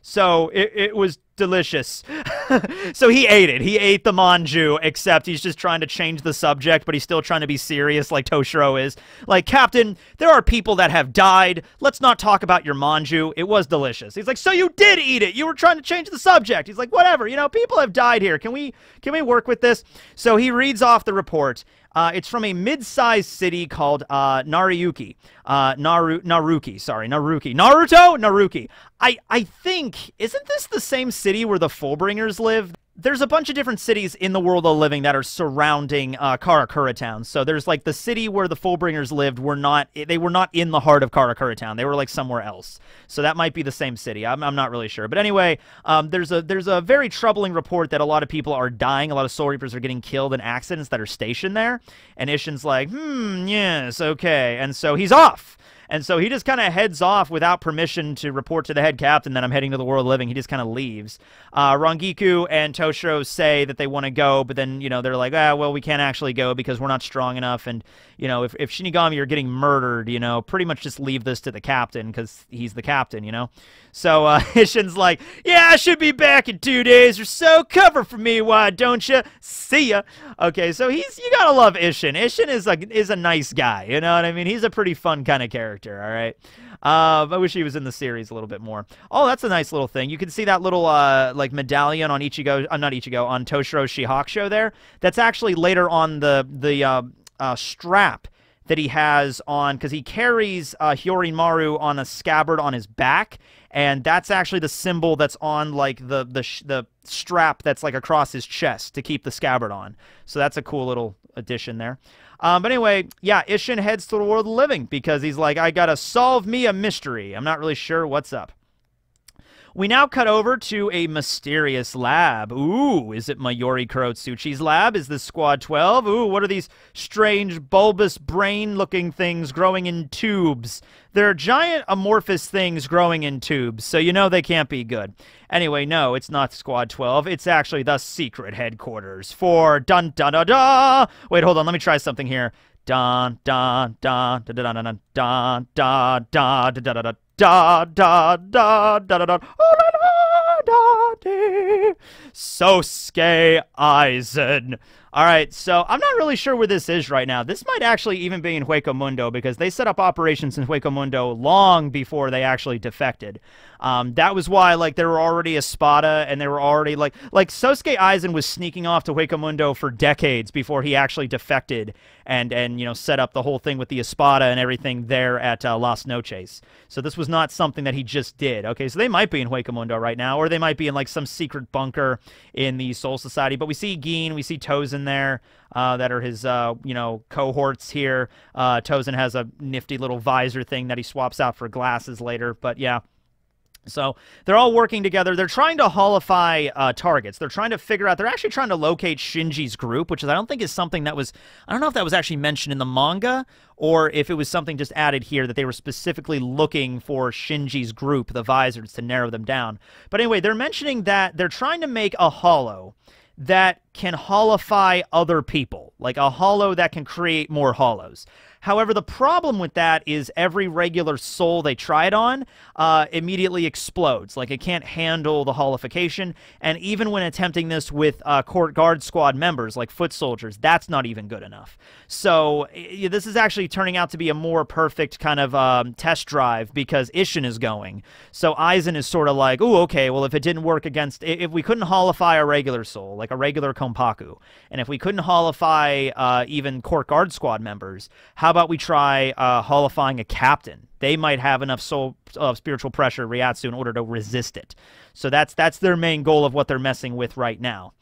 so it was delicious." So he ate it. He ate the manju, except he's just trying to change the subject, but he's still trying to be serious like Toshiro is. Like, "Captain, there are people that have died. Let's not talk about your manju. It was delicious." He's like, "So you did eat it. You were trying to change the subject." He's like, "Whatever, you know, people have died here. Can we work with this?" So he reads off the report. It's from a mid-sized city called Naruki. Naruki. I think, isn't this the same city where the Fullbringers live? There's a bunch of different cities in the world of living that are surrounding Karakura Town. So there's like the city where the Fullbringers lived they were not in the heart of Karakura Town. They were like somewhere else. So that might be the same city. I'm not really sure. But anyway, there's a very troubling report that a lot of people are dying. A lot of Soul Reapers are getting killed in accidents that are stationed there. And Isshin's like, yes, okay. And so he's off. And so he just kind of heads off without permission to report to the head captain that I'm heading to the world of living. He just kind of leaves. Rangiku and Toshiro say that they want to go, but then, you know, they're like, well, we can't actually go because we're not strong enough. And, you know, if Shinigami are getting murdered, you know, pretty much just leave this to the captain because he's the captain, you know. So Isshin's like, "Yeah, I should be back in 2 days or so. Cover for me, why don't you? See ya." Okay, so you gotta love Isshin. Isshin is a nice guy, you know what I mean? He's a pretty fun kind of character, all right? I wish he was in the series a little bit more. Oh, that's a nice little thing. You can see that little like medallion on Ichigo, not Ichigo, on Toshiro's Shihakusho there. That's actually later on the strap that he has on, because he carries Hyorimaru on a scabbard on his back, and that's actually the symbol that's on like the strap that's like across his chest to keep the scabbard on. So that's a cool little addition there. But anyway, yeah, Isshin heads to the world of living because he's like, "I gotta solve me a mystery. I'm not really sure what's up." We now cut over to a mysterious lab. Ooh, is it Mayuri Kurotsuchi's lab? Is this Squad 12? Ooh, what are these strange bulbous brain-looking things growing in tubes? They're giant amorphous things growing in tubes, so you know they can't be good. Anyway, no, it's not Squad 12. It's actually the secret headquarters for dun-dun-dun-dun. Wait, hold on, let me try something here. Dun-dun-dun-dun-dun-dun-dun-dun-dun-dun-dun-dun. Da da da da da da da. Sosuke Aizen. All right, so I'm not really sure where this is right now. This might actually even be in Hueco Mundo because they set up operations in Hueco Mundo long before they actually defected. That was why, like, there were already Espada, and they were already, like Sosuke Aizen was sneaking off to Hueco Mundo for decades before he actually defected and you know, set up the whole thing with the Espada and everything there at Las Noches. So this was not something that he just did. Okay, so they might be in Hueco Mundo right now, or they might be in, like, some secret bunker in the Soul Society. But we see Gin, we see Tozen there, that are his, you know, cohorts here. Tozen has a nifty little visor thing that he swaps out for glasses later, but yeah. So they're all working together. They're trying to holify targets. They're trying to figure out, they're actually trying to locate Shinji's group, which is, I don't think is something that was, I don't know if that was actually mentioned in the manga or if it was something just added here that they were specifically looking for Shinji's group, the visors, to narrow them down. But anyway, they're mentioning that they're trying to make a holo that can holify other people, like a holo that can create more holos. However, the problem with that is every regular soul they try it on immediately explodes. Like, it can't handle the holification, and even when attempting this with court guard squad members, like foot soldiers, that's not even good enough. So this is actually turning out to be a more perfect kind of test drive because Isshin is going. So Aizen is sort of like, ooh, okay, well, if it didn't work against, if we couldn't holify a regular soul, like a regular Konpaku, and if we couldn't holify even court guard squad members, how about we try holifying a captain? They might have enough soul spiritual pressure, Ryatsu, in order to resist it. So that's their main goal of what they're messing with right now.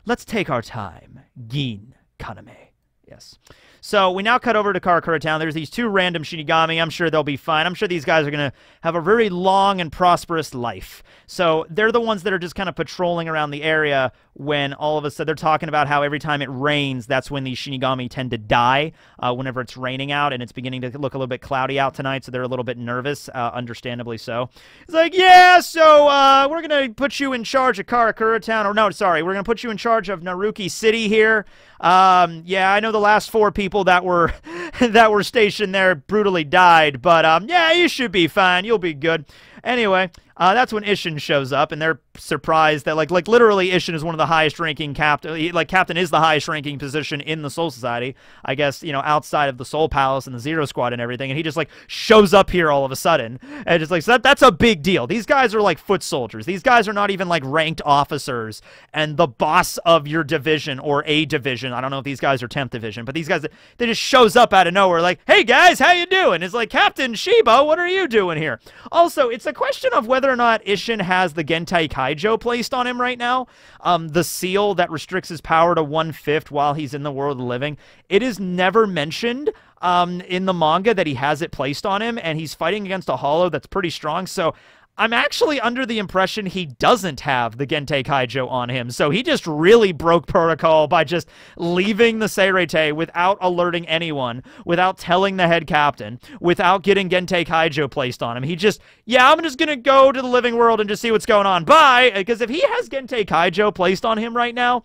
Let's take our time. Gin Kaname. Yes. So we now cut over to Karakura Town. There's these two random Shinigami. I'm sure they'll be fine. I'm sure these guys are going to have a very long and prosperous life. So they're the ones that are just kind of patrolling around the area when all of a sudden they're talking about how every time it rains, that's when these Shinigami tend to die whenever it's raining out, and it's beginning to look a little bit cloudy out tonight, so they're a little bit nervous, understandably so. It's like, yeah, so we're going to put you in charge of Karakura Town. Or no, sorry, we're going to put you in charge of Naruki City here. Yeah, I know the last 4 people that were that were stationed there brutally died, but yeah, you should be fine. You'll be good. Anyway, that's when Isshin shows up, and they're surprised that, like literally, Isshin is one of the highest-ranking captain. Like, captain is the highest-ranking position in the Soul Society, I guess, you know, outside of the Soul Palace and the Zero Squad and everything, and he just, like, shows up here all of a sudden, and just, like, so that's a big deal. These guys are, like, foot soldiers. These guys are not even, like, ranked officers, and the boss of your division, or a division, I don't know if these guys are 10th Division, but these guys, they just shows up out of nowhere, like, hey, guys, how you doing? It's like, Captain Shiba, what are you doing here? Also, it's a question of whether or not Isshin has the Gentai Kaijo placed on him right now. The seal that restricts his power to 1/5 while he's in the world of the living. It is never mentioned in the manga that he has it placed on him, and he's fighting against a Hollow that's pretty strong, so I'm actually under the impression he doesn't have the Gentai Kaijo on him, so he just really broke protocol by just leaving the Seirete without alerting anyone, without telling the head captain, without getting Gentai Kaijo placed on him. He just, yeah, I'm just gonna go to the living world and just see what's going on. Bye! Because if he has Gentai Kaijo placed on him right now,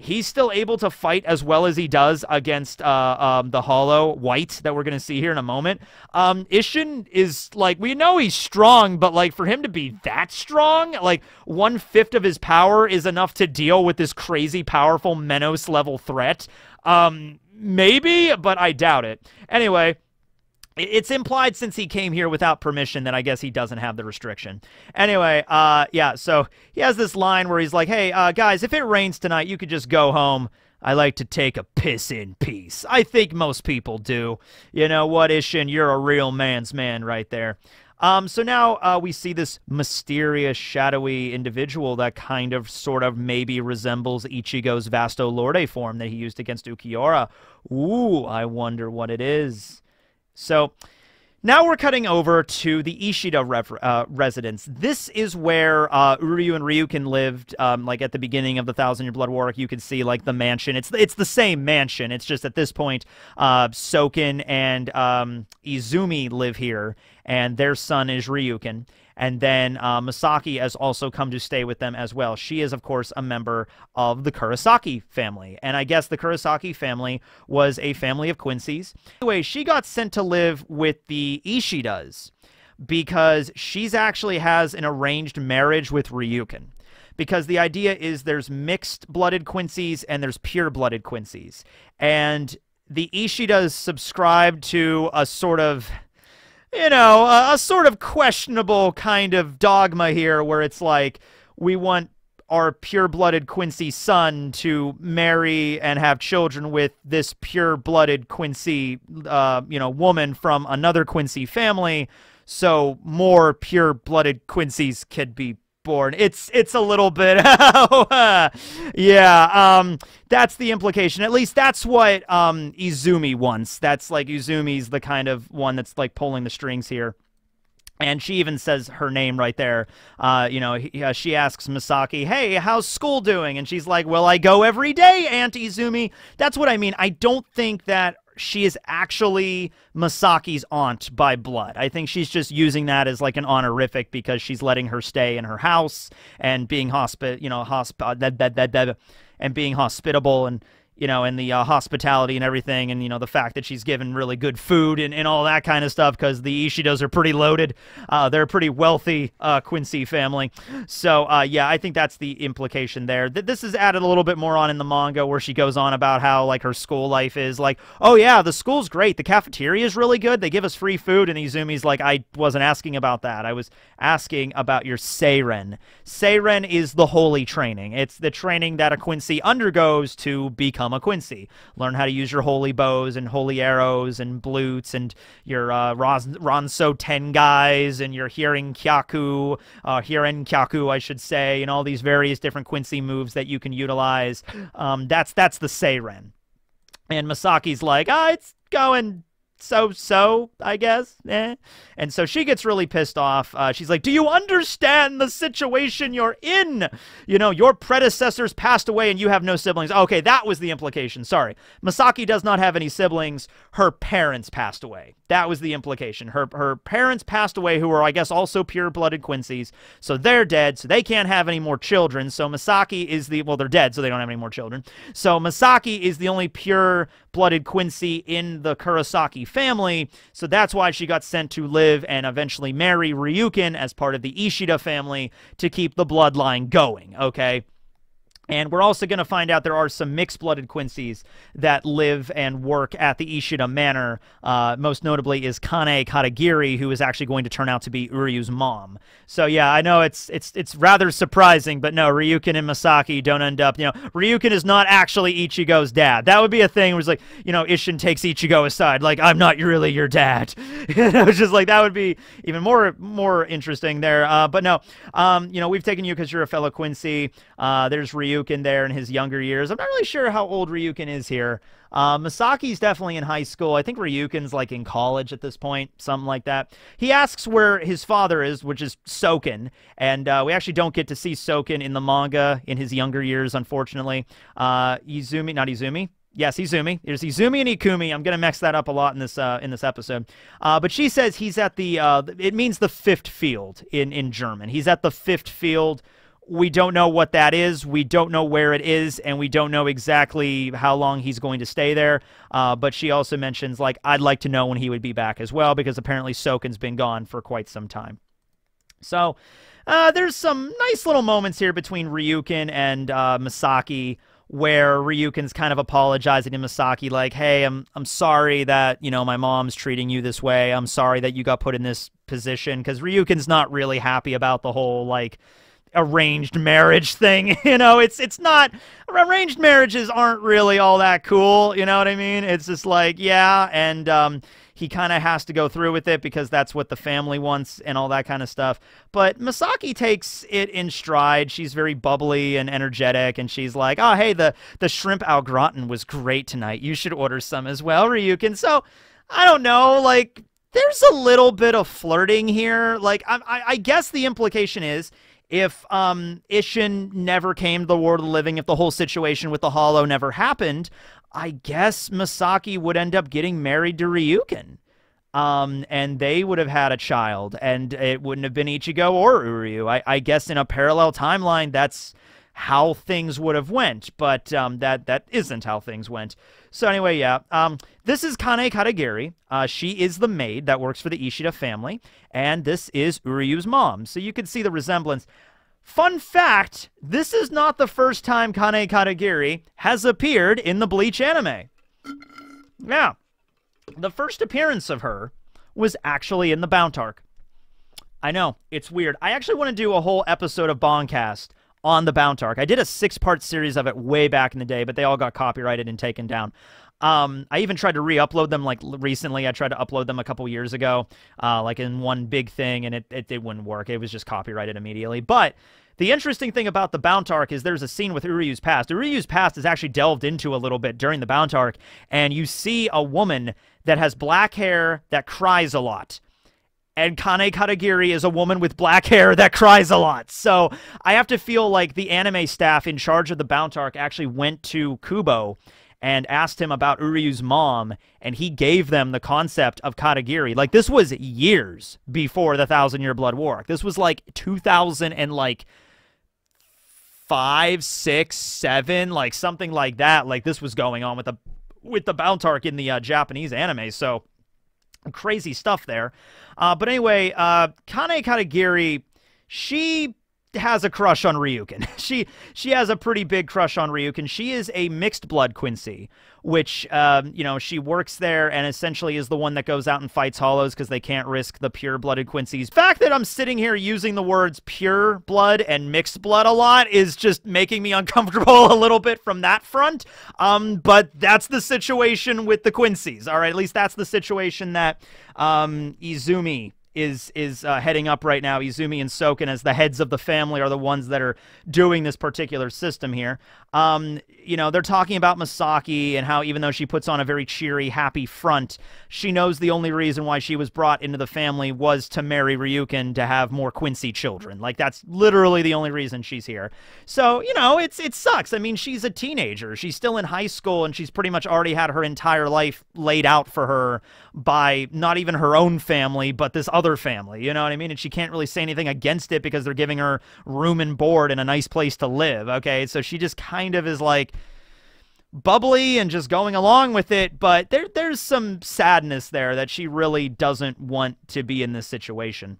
he's still able to fight as well as he does against the Hollow White that we're going to see here in a moment. Isshin is, like, we know he's strong, but, like, for him to be that strong, like, 1/5 of his power is enough to deal with this crazy powerful Menos-level threat. Maybe, but I doubt it. Anyway, it's implied since he came here without permission that I guess he doesn't have the restriction. Anyway, yeah, so he has this line where he's like, hey, guys, if it rains tonight, you could just go home. I like to take a piss in peace. I think most people do. You know what, Isshin? You're a real man's man right there. So now we see this mysterious, shadowy individual that kind of, sort of, maybe resembles Ichigo's Vasto Lorde form that he used against Ukiura. Ooh, I wonder what it is. So now we're cutting over to the Ishida residence. This is where Uryu and Ryukin lived, like at the beginning of the 1,000-Year Blood War. You can see, like, the mansion. It's the same mansion. It's just at this point, Soken and Izumi live here, and their son is Ryukin. And then Masaki has also come to stay with them as well. She is, of course, a member of the Kurosaki family. And I guess the Kurosaki family was a family of Quincy's. Anyway, she got sent to live with the Ishidas because she's actually has an arranged marriage with Ryukin. Because the idea is there's mixed-blooded Quincy's and there's pure-blooded Quincy's. And the Ishidas subscribe to a sort of, you know, a sort of questionable kind of dogma here where it's like, we want our pure-blooded Quincy son to marry and have children with this pure-blooded Quincy, you know, woman from another Quincy family, so more pure-blooded Quincy's could be born. It's a little bit, yeah, that's the implication. At least that's what Izumi wants. That's, like, Izumi's the kind of one that's, like, pulling the strings here. And she even says her name right there. You know, she asks Masaki, hey, how's school doing? And she's like, well, I go every day, Aunt Izumi. That's what I mean. I don't think that she is actually Masaki's aunt by blood. I think she's just using that as, like, an honorific because she's letting her stay in her house and being and being hospitable and, you know, and the hospitality and everything, and, you know, the fact that she's given really good food and all that kind of stuff, because the Ishidas are pretty loaded. They're a pretty wealthy Quincy family. So, yeah, I think that's the implication there. This is added a little bit more on in the manga, where she goes on about how, like, her school life is like, oh, yeah, the school's great. The cafeteria is really good. They give us free food. And Izumi's like, I wasn't asking about that. I was asking about your Seiren. Seiren is the holy training. It's the training that a Quincy undergoes to become a Quincy. Learn how to use your holy bows and holy arrows and blutes and your Ranso Tengais and your Hiren Kyaku, I should say, and all these various different Quincy moves that you can utilize. That's the Seiren. And Masaki's like, it's going so, I guess. And so she gets really pissed off. She's like, do you understand the situation you're in? You know, your predecessors passed away and you have no siblings. Okay, that was the implication. Sorry. Masaki does not have any siblings. Her parents passed away. That was the implication. Her parents passed away, who were, I guess, also pure-blooded Quincy's. So they're dead, so they can't have any more children. So Masaki is the... Well, they're dead, so they don't have any more children. So Masaki is the only pure-blooded Quincy in the Kurosaki family. So that's why she got sent to live and eventually marry Ryukin as part of the Ishida family to keep the bloodline going, okay? And we're also going to find out there are some mixed-blooded Quincy's that live and work at the Ishida Manor. Most notably is Kane Katagiri, who is actually going to turn out to be Uryu's mom. So yeah, I know it's rather surprising, but no, Ryukin and Masaki don't end up, you know, Ryukin is not actually Ichigo's dad. That would be a thing where it's like, you know, Isshin takes Ichigo aside, like, I'm not really your dad. You know, it's just like, that would be even more interesting there. But no, you know, we've taken you because you're a fellow Quincy. There's Ryukin there in his younger years. I'm not really sure how old Ryukin is here. Masaki's definitely in high school. I think Ryukin's like in college at this point, something like that. He asks where his father is, which is Soken, and we actually don't get to see Soken in the manga in his younger years, unfortunately. Izumi, not Izumi. Yes, Izumi. There's Izumi and Ikumi. I'm going to mix that up a lot in this episode. But she says he's at the, it means the fifth field in German. He's at the fifth field. We don't know what that is. We don't know where it is, and we don't know exactly how long he's going to stay there. But she also mentions, like, I'd like to know when he would be back as well, because apparently Soken's been gone for quite some time. So there's some nice little moments here between Ryukin and Masaki, where Ryukin's kind of apologizing to Masaki, like, hey, I'm sorry that, you know, my mom's treating you this way. I'm sorry that you got put in this position, because Ryukin's not really happy about the whole, like, arranged marriage thing. You know, it's not, arranged marriages aren't really all that cool, you know what I mean? It's just like, yeah, and he kind of has to go through with it because that's what the family wants and all that kind of stuff. But Masaki takes it in stride. She's very bubbly and energetic, and she's like, oh, hey, the shrimp au gratin was great tonight. You should order some as well, Ryukin. So, I don't know, like, there's a little bit of flirting here. Like, I guess the implication is, if Isshin never came to the world of the living, if the whole situation with the Hollow never happened, I guess Masaki would end up getting married to Ryukin. And they would have had a child, and it wouldn't have been Ichigo or Uryu. I guess in a parallel timeline, that's how things would have went, but that isn't how things went. So anyway, yeah, this is Kane Katagiri. She is the maid that works for the Ishida family, and this is Uryu's mom. So you can see the resemblance. Fun fact, this is not the first time Kane Katagiri has appeared in the Bleach anime. Yeah, the first appearance of her was actually in the Bound arc. I know, it's weird. I actually want to do a whole episode of Bankast on the Bound arc. I did a 6-part series of it way back in the day, but they all got copyrighted and taken down. I even tried to re-upload them, like, recently. I tried to upload them a couple years ago, like, in one big thing, and it wouldn't work. It was just copyrighted immediately. But the interesting thing about the Bound arc is there's a scene with Uryu's past. Uryu's past is actually delved into a little bit during the Bound arc, and you see a woman that has black hair that cries a lot. And Kane Katagiri is a woman with black hair that cries a lot. So I have to feel like the anime staff in charge of the Bound arc actually went to Kubo and asked him about Uryu's mom, and he gave them the concept of Katagiri. Like, this was years before the 1,000-Year Blood War. This was like 2005, 6, 7, like something like that. Like, this was going on with the Bound arc in the Japanese anime. So crazy stuff there. But anyway, Kane Katagiri, she has a crush on Ryukin. She has a pretty big crush on Ryukin. She is a mixed blood Quincy, which, you know, she works there and essentially is the one that goes out and fights Hollows because they can't risk the pure-blooded Quincy's. The fact that I'm sitting here using the words pure blood and mixed blood a lot is just making me uncomfortable a little bit from that front. But that's the situation with the Quincy's, all right? At least that's the situation that Izumi is heading up right now. Izumi and Soken, as the heads of the family, are the ones that are doing this particular system here. You know, they're talking about Misaki and how even though she puts on a very cheery, happy front, she knows the only reason why she was brought into the family was to marry Ryukin to have more Quincy children. Like, that's literally the only reason she's here. So, you know, it sucks. I mean, she's a teenager. She's still in high school, and she's pretty much already had her entire life laid out for her by not even her own family, but this other family, you know what I mean? And she can't really say anything against it because they're giving her room and board and a nice place to live, okay? So she just kind of is like bubbly and just going along with it, but there's some sadness there that she really doesn't want to be in this situation.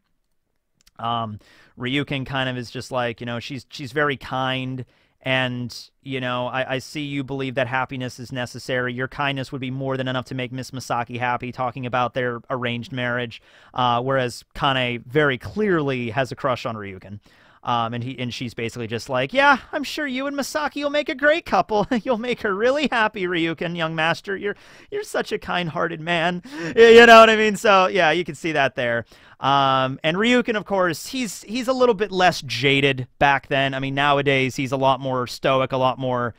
Ryukin kind of is just like, you know, she's very kind, and, you know, I see you believe that happiness is necessary. Your kindness would be more than enough to make Miss Misaki happy, talking about their arranged marriage, whereas Kane very clearly has a crush on Ryukin. And she's basically just like, yeah, I'm sure you and Misaki will make a great couple. You'll make her really happy, Ryukin, young master. You're such a kind-hearted man. You know what I mean? So, yeah, you can see that there. And Ryukin, of course, he's a little bit less jaded back then. I mean, nowadays, he's a lot more stoic, a lot more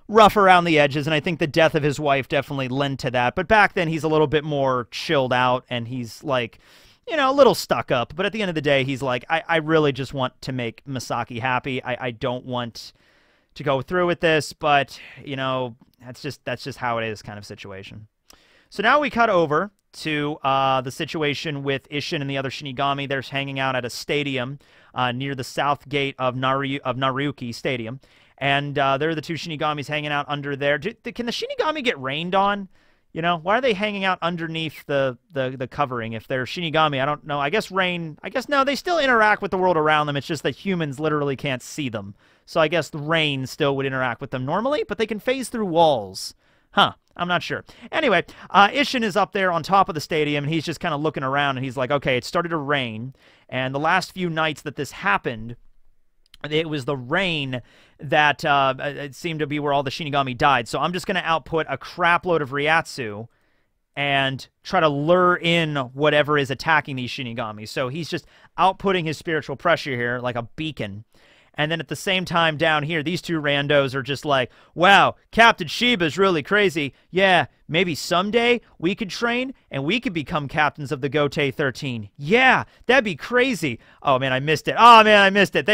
rough around the edges, and I think the death of his wife definitely lent to that. But back then, he's a little bit more chilled out, and he's like, you know, a little stuck up, but at the end of the day, he's like, I really just want to make Misaki happy. I don't want to go through with this, but, you know, that's just how it is kind of situation. So now we cut over to the situation with Isshin and the other Shinigami. They're hanging out at a stadium near the south gate of Naruki Stadium, and there are the two Shinigamis hanging out under there. Can the Shinigami get rained on? You know, why are they hanging out underneath the covering? If they're Shinigami, I don't know. I guess no, they still interact with the world around them. It's just that humans literally can't see them. So I guess the rain still would interact with them normally, but they can phase through walls. Huh, I'm not sure. Anyway, Isshin is up there on top of the stadium, and he's just kind of looking around, and he's like, okay, it started to rain, and the last few nights that this happened, it was the rain that it seemed to be where all the Shinigami died. So I'm just going to output a crap load of Ryatsu and try to lure in whatever is attacking these Shinigami. So he's just outputting his spiritual pressure here like a beacon. And then at the same time down here, these two randos are just like, wow, Captain Shiba's really crazy. Yeah, maybe someday we could train and we could become captains of the Gotei 13. Yeah, that'd be crazy. Oh, man, I missed it. Oh, man, I missed it.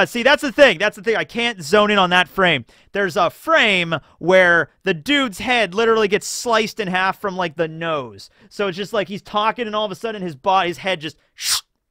See, that's the thing. That's the thing. I can't zone in on that frame. There's a frame where the dude's head literally gets sliced in half from, like, the nose. So it's just like he's talking and all of a sudden his head just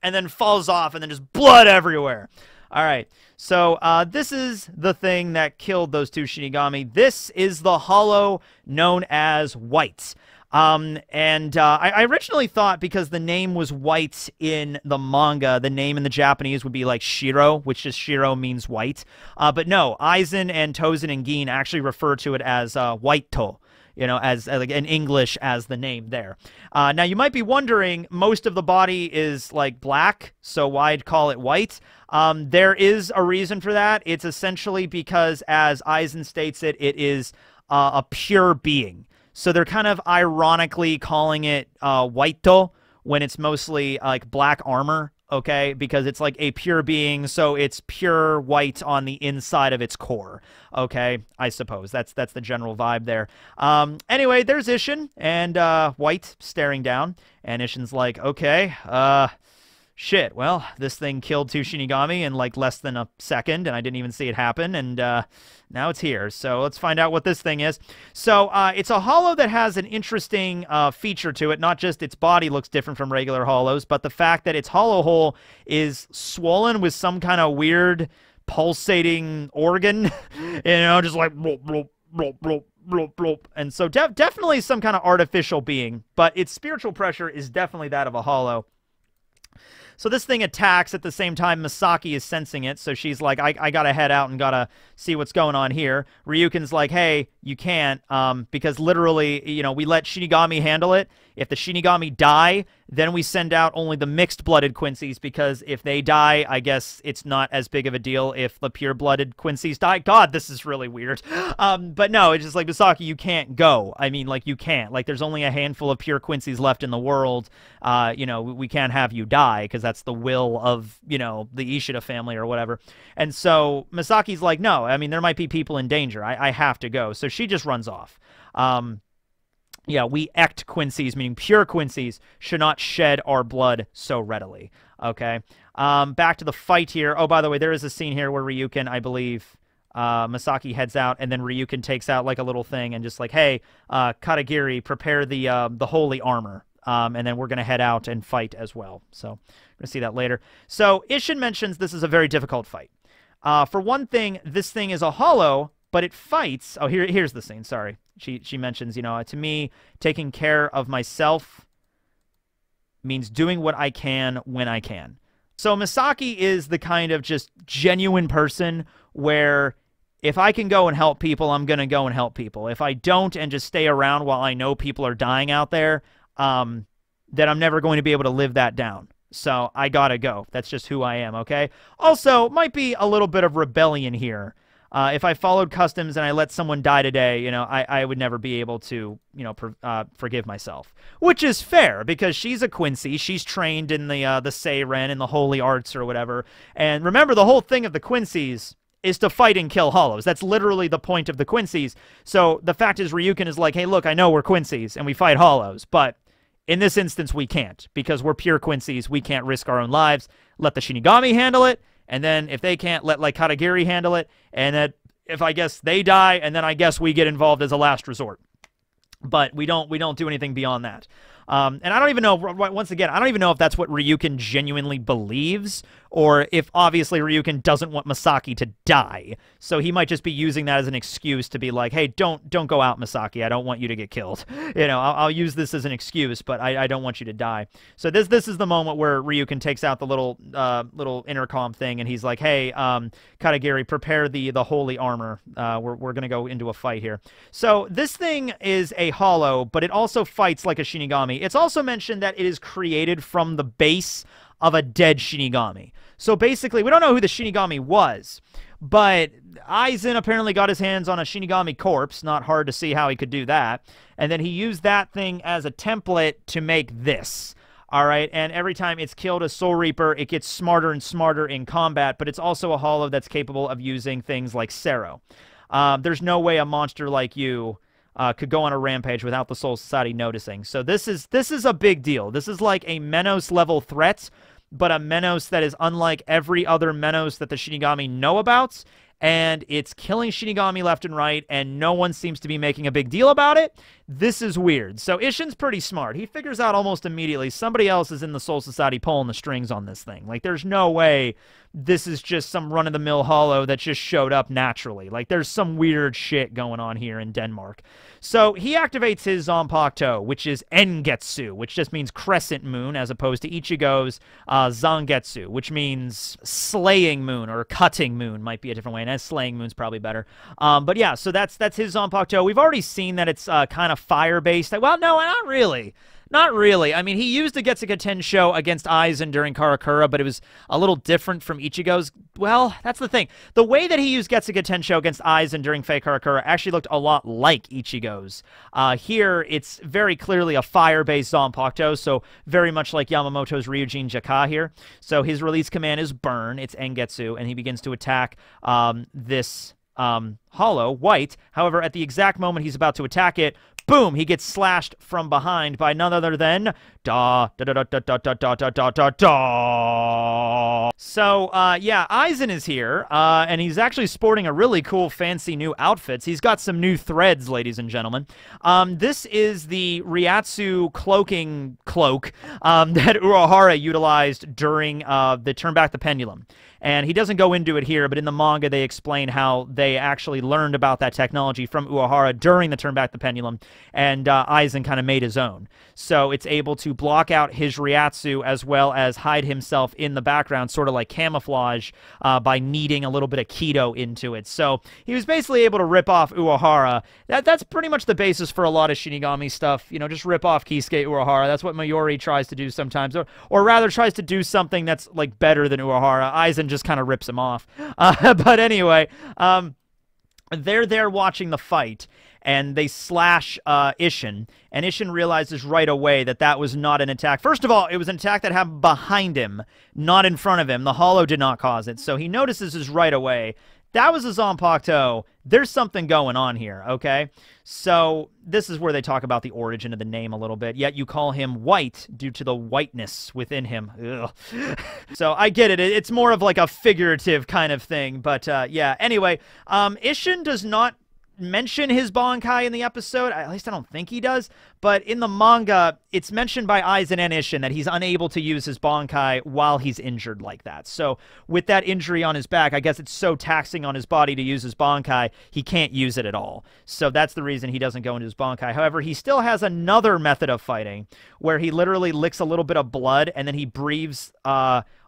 and then falls off and then just blood everywhere. All right, so this is the thing that killed those two Shinigami. This is the hollow known as White. I originally thought because the name was White in the manga, the name in the Japanese would be like Shiro, which just Shiro means white. But no, Aizen and Tozen and Gin actually refer to it as White-to. You know, as like in English as the name there. Now, you might be wondering, most of the body is like black, so why'd call it white? There is a reason for that. It's essentially because, as Aizen states it, it is a pure being. So they're kind of ironically calling it white-to when it's mostly like black armor. Okay, because it's like a pure being, so it's pure white on the inside of its core. Okay, I suppose that's the general vibe there. Anyway, there's Isshin and White staring down, and Isshin's like, okay, shit, well, this thing killed two Shinigami in like less than a second, and I didn't even see it happen, and now it's here. So let's find out what this thing is. So it's a hollow that has an interesting feature to it. Not just its body looks different from regular hollows, but the fact that its hollow hole is swollen with some kind of weird pulsating organ, you know, just like bloop, bloop, bloop, bloop, bloop, bloop. And so definitely some kind of artificial being, but its spiritual pressure is definitely that of a hollow. So this thing attacks at the same time Misaki is sensing it, so she's like, I gotta head out and gotta see what's going on here. Ryuken's like, hey, you can't, because literally, you know, we let Shinigami handle it. If the Shinigami die, then we send out only the mixed-blooded Quincy's, because if they die, I guess it's not as big of a deal if the pure-blooded Quincy's die. God, this is really weird. But no, it's just like, Misaki, you can't go. I mean, like, you can't. Like, there's only a handful of pure Quincy's left in the world. You know, we can't have you die, because that's the will of, you know, the Ishida family or whatever. And so Misaki's like, no, I mean, there might be people in danger. I have to go. So she just runs off. Yeah, we ect Quincy's, meaning pure Quincy's, should not shed our blood so readily. Okay. Back to the fight here. Oh, by the way, there is a scene here where Ryuken, I believe, Misaki heads out, and then Ryuken takes out like a little thing and just like, hey, Katagiri, prepare the holy armor. And then we're going to head out and fight as well. So we're going to see that later. So Isshin mentions this is a very difficult fight. For one thing, this thing is a hollow, but it fights. Oh, here's the scene. Sorry. She mentions, you know, to me, taking care of myself means doing what I can when I can. So Misaki is the kind of just genuine person where if I can go and help people, I'm going to go and help people. If I don't and just stay around while I know people are dying out there, then I'm never going to be able to live that down. So I gotta go. That's just who I am, okay? Also, might be a little bit of rebellion here. If I followed customs and I let someone die today, you know, I would never be able to, you know, forgive myself. Which is fair, because she's a Quincy. She's trained in the Seiren and the holy arts or whatever. And remember, the whole thing of the Quincy's is to fight and kill hollows. That's literally the point of the Quincy's. So the fact is, Ryuken is like, hey, look, I know we're Quincy's and we fight hollows, but in this instance, we can't, because we're pure Quincy's. We can't risk our own lives. Let the Shinigami handle it. And then if they can't, let like Katagiri handle it. And that if I guess they die, and then I guess we get involved as a last resort. But we don't do anything beyond that. And I don't even know, once again, I don't even know if that's what Ryuken genuinely believes, or if obviously Ryuken doesn't want Misaki to die. So he might just be using that as an excuse to be like, hey, don't go out, Misaki. I don't want you to get killed. You know, I'll use this as an excuse, but I don't want you to die. So this is the moment where Ryuken takes out the little intercom thing, and he's like, hey, Katagiri, prepare the holy armor. We're going to go into a fight here. So this thing is a hollow, but it also fights like a Shinigami. It's also mentioned that it is created from the base of a dead Shinigami. So basically, we don't know who the Shinigami was, but Aizen apparently got his hands on a Shinigami corpse. Not hard to see how he could do that. And then he used that thing as a template to make this. All right, and every time it's killed a Soul Reaper, it gets smarter and smarter in combat, but it's also a hollow that's capable of using things like Sero. There's no way a monster like you could go on a rampage without the Soul Society noticing. So this is a big deal. This is like a Menos level threat, but a Menos that is unlike every other Menos that the Shinigami know about, and it's killing Shinigami left and right, and no one seems to be making a big deal about it. This is weird. So Isshin's pretty smart. He figures out almost immediately somebody else is in the Soul Society pulling the strings on this thing. Like, there's no way this is just some run-of-the-mill hollow that just showed up naturally. Like, there's some weird shit going on here in Denmark. So he activates his Zanpakuto, which is Engetsu, which just means crescent moon, as opposed to Ichigo's Zangetsu, which means slaying moon, or cutting moon might be a different way, and as slaying moon's probably better. But yeah, so that's his Zanpakuto. We've already seen that it's kind of fire-based. Well, no, not really. Not really. I mean, he used the Getsuga Tensho against Aizen during Karakura, but it was a little different from Ichigo's. Well, that's the thing. The way that he used Getsuga Tensho against Aizen during Fei Karakura actually looked a lot like Ichigo's. Here, it's very clearly a fire-based Zanpakuto, so very much like Yamamoto's Ryujin Jaka here. So his release command is Burn. It's Engetsu, and he begins to attack this hollow, white. However, at the exact moment he's about to attack it, boom, he gets slashed from behind by none other than da da da da da da da da da da da da. So yeah, Aizen is here, and he's actually sporting a really cool, fancy new outfit. He's got some new threads, ladies and gentlemen. This is the Ryatsu cloaking cloak that Urahara utilized during the Turn Back the Pendulum. And he doesn't go into it here, but in the manga they explain how they actually learned about that technology from Uehara during the Turn Back the Pendulum, and Aizen kind of made his own. So it's able to to block out his Ryatsu as well as hide himself in the background, sort of like camouflage, by kneading a little bit of keto into it. So he was basically able to rip off Uehara. That's pretty much the basis for a lot of Shinigami stuff. You know, just rip off Kisuke Uehara. That's what Mayuri tries to do sometimes, or rather tries to do something that's like better than Uehara. Aizen just kind of rips him off. But anyway, they're there watching the fight, and they slash Isshin, and Isshin realizes right away that that was not an attack. First of all, it was an attack that happened behind him, not in front of him. The Hollow did not cause it, so he notices this right away. That was a Zanpakuto. There's something going on here, okay? So this is where they talk about the origin of the name a little bit. Yet you call him white due to the whiteness within him. Ugh. So I get it. It's more of like a figurative kind of thing. But yeah, anyway, Isshin does not mention his Bankai in the episode. At least I don't think he does. But in the manga, it's mentioned by Aizen and Isshin that he's unable to use his Bankai while he's injured like that. So with that injury on his back, I guess it's so taxing on his body to use his Bankai, he can't use it at all. So that's the reason he doesn't go into his Bankai. However, he still has another method of fighting where he literally licks a little bit of blood and then he breathes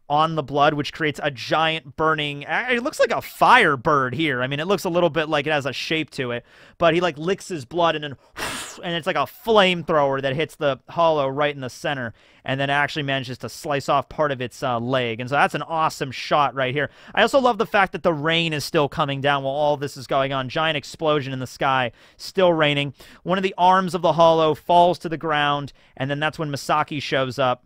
on the blood, which creates a giant burning, it looks like a fire bird here. I mean, it looks a little bit like it has a shape to it, but he like licks his blood and then and it's like a flamethrower that hits the Hollow right in the center and then actually manages to slice off part of its leg. And so that's an awesome shot right here. I also love the fact that the rain is still coming down while all this is going on. Giant explosion in the sky, still raining. One of the arms of the Hollow falls to the ground, and then that's when Misaki shows up.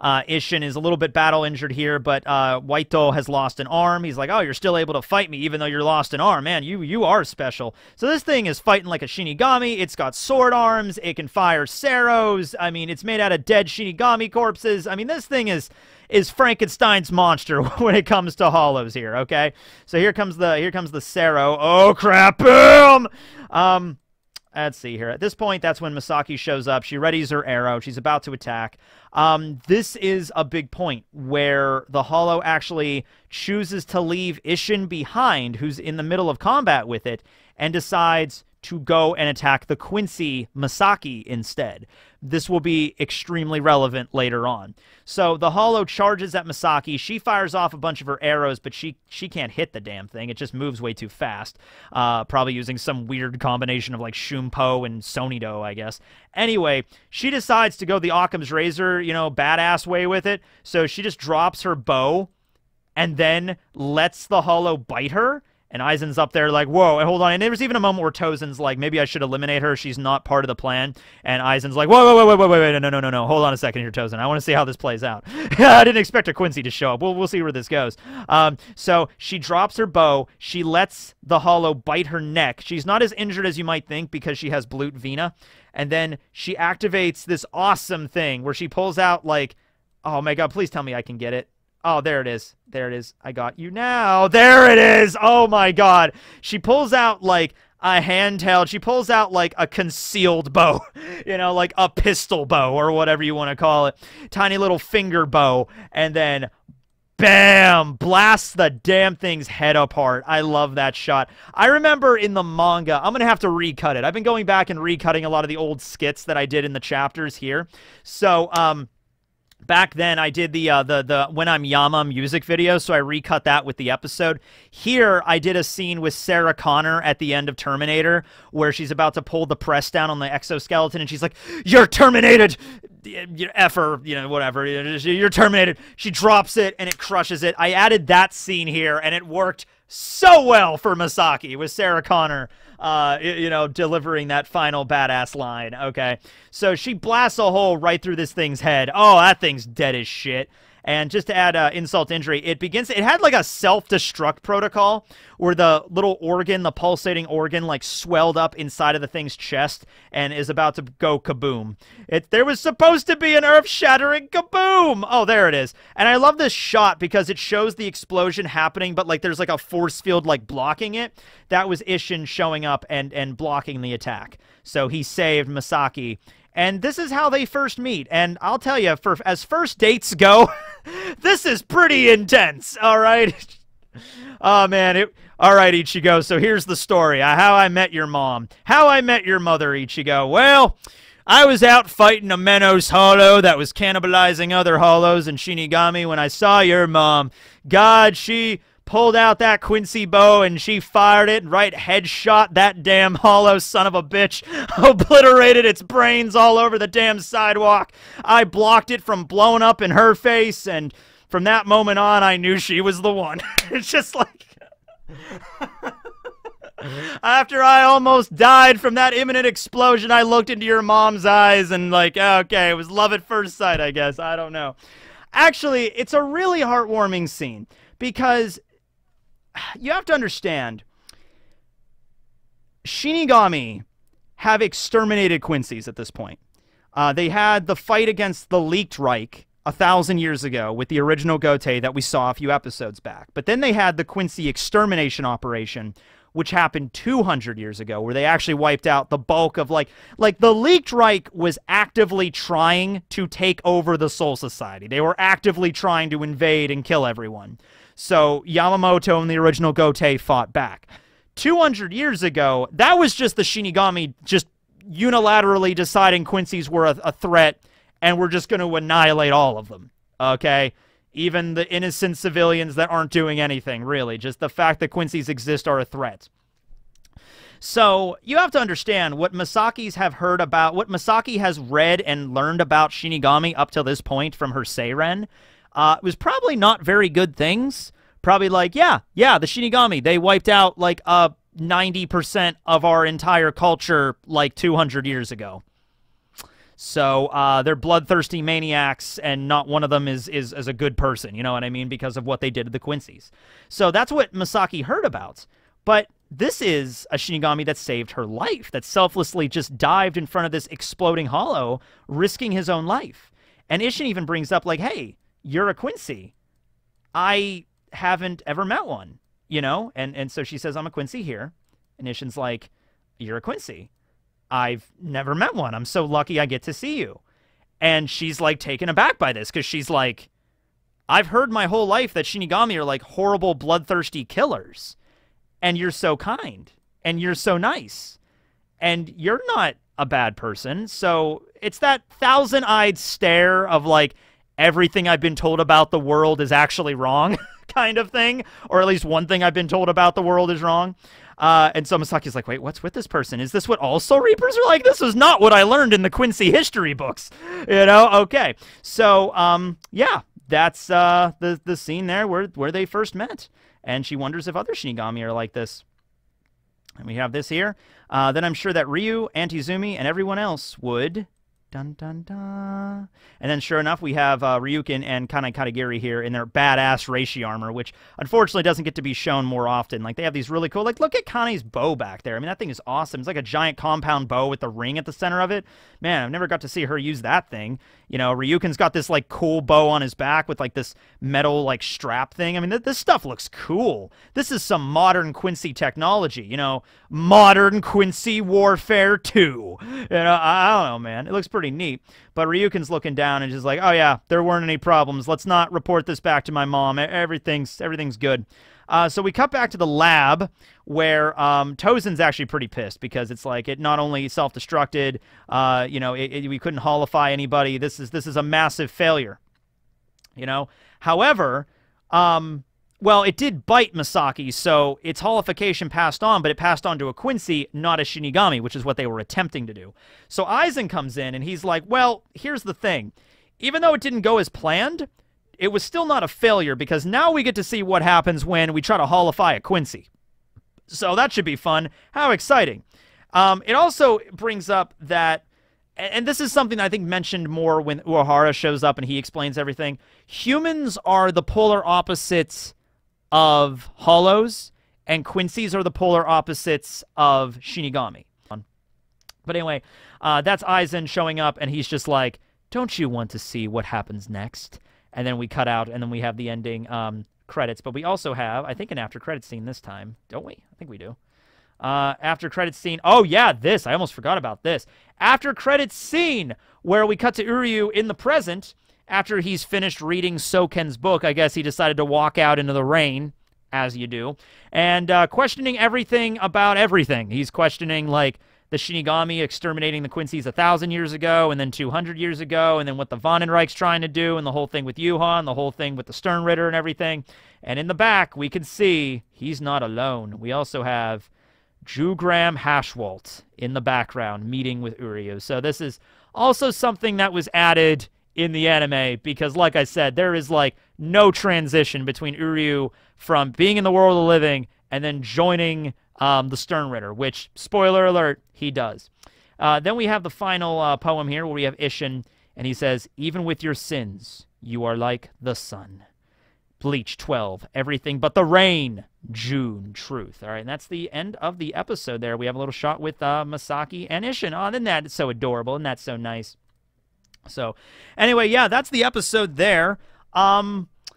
Isshin is a little bit battle injured here, but Waito has lost an arm. He's like, oh, you're still able to fight me even though you're lost an arm. Man, you are special. So this thing is fighting like a Shinigami. It's got sword arms. It can fire Seros. I mean, it's made out of dead Shinigami corpses. I mean, this thing is Frankenstein's monster when it comes to Hollows here, okay? So here comes the Sero. Oh, crap. Boom! Let's see here. At this point, that's when Misaki shows up. She readies her arrow. She's about to attack. This is a big point where the Hollow actually chooses to leave Isshin behind, who's in the middle of combat with it, and decides to go and attack the Quincy Misaki instead. This will be extremely relevant later on. So the Hollow charges at Misaki. She fires off a bunch of her arrows, but she can't hit the damn thing. It just moves way too fast. Probably using some weird combination of like Shumpo and Sonido, I guess. Anyway, she decides to go the Occam's Razor, you know, badass way with it. So she just drops her bow and then lets the Hollow bite her. And Aizen's up there like, whoa, hold on. And there was even a moment where Tozen's like, maybe I should eliminate her. She's not part of the plan. And Aizen's like, whoa, wait, no. Hold on a second here, Tozen. I want to see how this plays out. I didn't expect a Quincy to show up. We'll see where this goes. So she drops her bow. She lets the Hollow bite her neck. She's not as injured as you might think because she has Blut Vena. And then she activates this awesome thing where she pulls out like, oh my God, please tell me I can get it. Oh, there it is. There it is. I got you now. There it is. Oh, my God. She pulls out, like, a handheld. She pulls out, like, a concealed bow. You know, like a pistol bow or whatever you want to call it. Tiny little finger bow. And then, bam! Blasts the damn thing's head apart. I love that shot. I remember in the manga, I'm going to have to recut it. I've been going back and recutting a lot of the old skits that I did in the chapters here. So, back then, I did the When I'm Yama music video, so I recut that with the episode. Here, I did a scene with Sarah Connor at the end of Terminator, where she's about to pull the press down on the exoskeleton, and she's like, "You're terminated!" Effer, you know, whatever. You're terminated. She drops it, and it crushes it. I added that scene here, and it worked so well for Misaki with Sarah Connor, you know, delivering that final badass line, okay? So she blasts a hole right through this thing's head. Oh, that thing's dead as shit. And just to add insult to injury, it had like a self-destruct protocol where the little organ, the pulsating organ, like swelled up inside of the thing's chest and is about to go kaboom. There was supposed to be an earth-shattering kaboom! Oh, there it is. And I love this shot because it shows the explosion happening, but like there's like a force field like blocking it. That was Isshin showing up and blocking the attack. So he saved Misaki. And this is how they first meet. And I'll tell you, as first dates go, this is pretty intense, all right? Oh, man. All right, Ichigo, so here's the story. How I met your mom. How I met your mother, Ichigo. Well, I was out fighting a Menos Hollow that was cannibalizing other Hollows in Shinigami when I saw your mom. God, she pulled out that Quincy bow and she fired it and right headshot that damn Hollow son of a bitch. Obliterated its brains all over the damn sidewalk. I blocked it from blowing up in her face, and from that moment on, I knew she was the one. It's just like... After I almost died from that imminent explosion, I looked into your mom's eyes and like, okay, it was love at first sight, I guess. I don't know. Actually, it's a really heartwarming scene because you have to understand, Shinigami have exterminated Quincy's at this point. They had the fight against the leaked Reich 1,000 years ago with the original Gotei that we saw a few episodes back. But then they had the Quincy extermination operation, which happened 200 years ago, where they actually wiped out the bulk of, like the leaked Reich was actively trying to take over the Soul Society. They were actively trying to invade and kill everyone. So Yamamoto and the original Gotei fought back. 200 years ago, that was just the Shinigami just unilaterally deciding Quincy's were a threat, and we're just going to annihilate all of them, okay? Even the innocent civilians that aren't doing anything, really. Just the fact that Quincy's exist are a threat. So, you have to understand what Masaki's have heard about, what Masaki has read and learned about Shinigami up to this point from her Seiren, was probably not very good things. Probably like, yeah, the Shinigami, they wiped out like 90% of our entire culture like 200 years ago. So they're bloodthirsty maniacs, and not one of them is a good person, you know what I mean, because of what they did to the Quincy's. So that's what Masaki heard about. But this is a Shinigami that saved her life, that selflessly just dived in front of this exploding hollow, risking his own life. And Ishin even brings up, like, hey, you're a Quincy. I haven't ever met one, you know? And so she says, I'm a Quincy here. And Ishin's like, you're a Quincy. I've never met one. I'm so lucky I get to see you. And she's, like, taken aback by this, because she's like, I've heard my whole life that Shinigami are, like, horrible, bloodthirsty killers. And you're so kind. And you're so nice. And you're not a bad person. So it's that thousand-eyed stare of, like, everything I've been told about the world is actually wrong kind of thing. Or at least one thing I've been told about the world is wrong. And so Masaki's like, wait, what's with this person? Is this what all Soul Reapers are like? This was not what I learned in the Quincy history books. You know? Okay. So, yeah, that's the scene there where they first met. And she wonders if other Shinigami are like this. And we have this here. Then I'm sure that Ryu, Antizumi, and everyone else would... Dun, dun, dun. And then, sure enough, we have Ryukin and Kanai Katagiri here in their badass Reishi armor, which unfortunately doesn't get to be shown more often. Like, they have these really cool... Like, look at Kanai's bow back there. I mean, that thing is awesome. It's like a giant compound bow with the ring at the center of it. Man, I've never got to see her use that thing. You know, Ryukin's got this, like, cool bow on his back with, like, this metal, like, strap thing. I mean, this stuff looks cool. This is some modern Quincy technology, you know. Modern Quincy Warfare 2. You know, I don't know, man. It looks pretty neat. But Ryukin's looking down and just like, oh yeah, there weren't any problems. Let's not report this back to my mom. Everything's good. So we cut back to the lab where Tozen's actually pretty pissed because it's like it not only self-destructed, you know, we couldn't holify anybody. This is a massive failure. You know, however, well, it did bite Masaki, so its holification passed on, but it passed on to a Quincy, not a Shinigami, which is what they were attempting to do. So Aizen comes in, and he's like, well, here's the thing. Even though it didn't go as planned, it was still not a failure, because now we get to see what happens when we try to holify a Quincy. So that should be fun. How exciting. It also brings up that, and this is something I think mentioned more when Uehara shows up and he explains everything, humans are the polar opposites of Hollows, and Quincy's are the polar opposites of Shinigami. But anyway, that's Aizen showing up, and he's just like, don't you want to see what happens next? And then we cut out, and then we have the ending credits. But we also have, I think, an after-credits scene this time. Don't we? I think we do. After-credits scene. Oh, yeah, this. I almost forgot about this. After-credits scene, where we cut to Uryu in the present. After he's finished reading Soken's book, I guess he decided to walk out into the rain, as you do, and questioning everything about everything. He's questioning, like, the Shinigami exterminating the Quincy's 1,000 years ago, and then 200 years ago, and then what the Vandenreich's trying to do, and the whole thing with Yuha, and the whole thing with the Sternritter and everything. And in the back, we can see he's not alone. We also have Jugram Hashwalt in the background meeting with Uryu. So this is also something that was added in the anime because, like I said, there is like no transition between Uryu from being in the world of the living and then joining the Sternritter, which, spoiler alert, he does. Then we have the final poem here where we have Isshin, and he says, "Even with your sins, you are like the sun. Bleach 12, everything but the rain. June, truth." All right, and that's the end of the episode there. We have a little shot with Masaki and Isshin. Oh, and that's so adorable, and that's so nice. So, anyway, yeah, that's the episode there.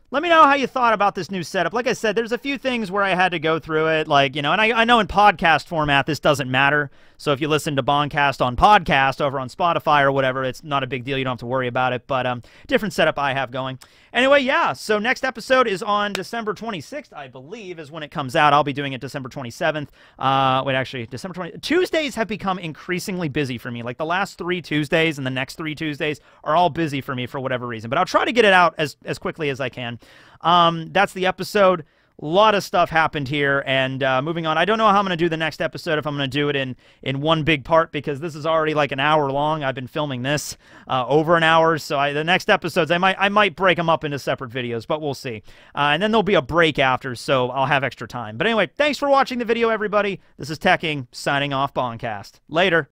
Let me know how you thought about this new setup. Like I said, there's a few things where I had to go through it, like, you know, and I know in podcast format this doesn't matter. So if you listen to BAN-KAST on podcast over on Spotify or whatever, it's not a big deal. You don't have to worry about it. But different setup I have going. Anyway, yeah, so next episode is on December 26th, I believe, is when it comes out. I'll be doing it December 27th. Wait, actually, December 20th. Tuesdays have become increasingly busy for me. Like the last 3 Tuesdays and the next 3 Tuesdays are all busy for me for whatever reason. But I'll try to get it out as quickly as I can. That's the episode. A lot of stuff happened here, and moving on. I don't know how I'm going to do the next episode, if I'm going to do it in one big part, because this is already like an hour long. I've been filming this over an hour, so the next episodes, I might break them up into separate videos, but we'll see. And then there'll be a break after, so I'll have extra time. But anyway, thanks for watching the video, everybody. This is Tekking, signing off BAN-KAST. Later.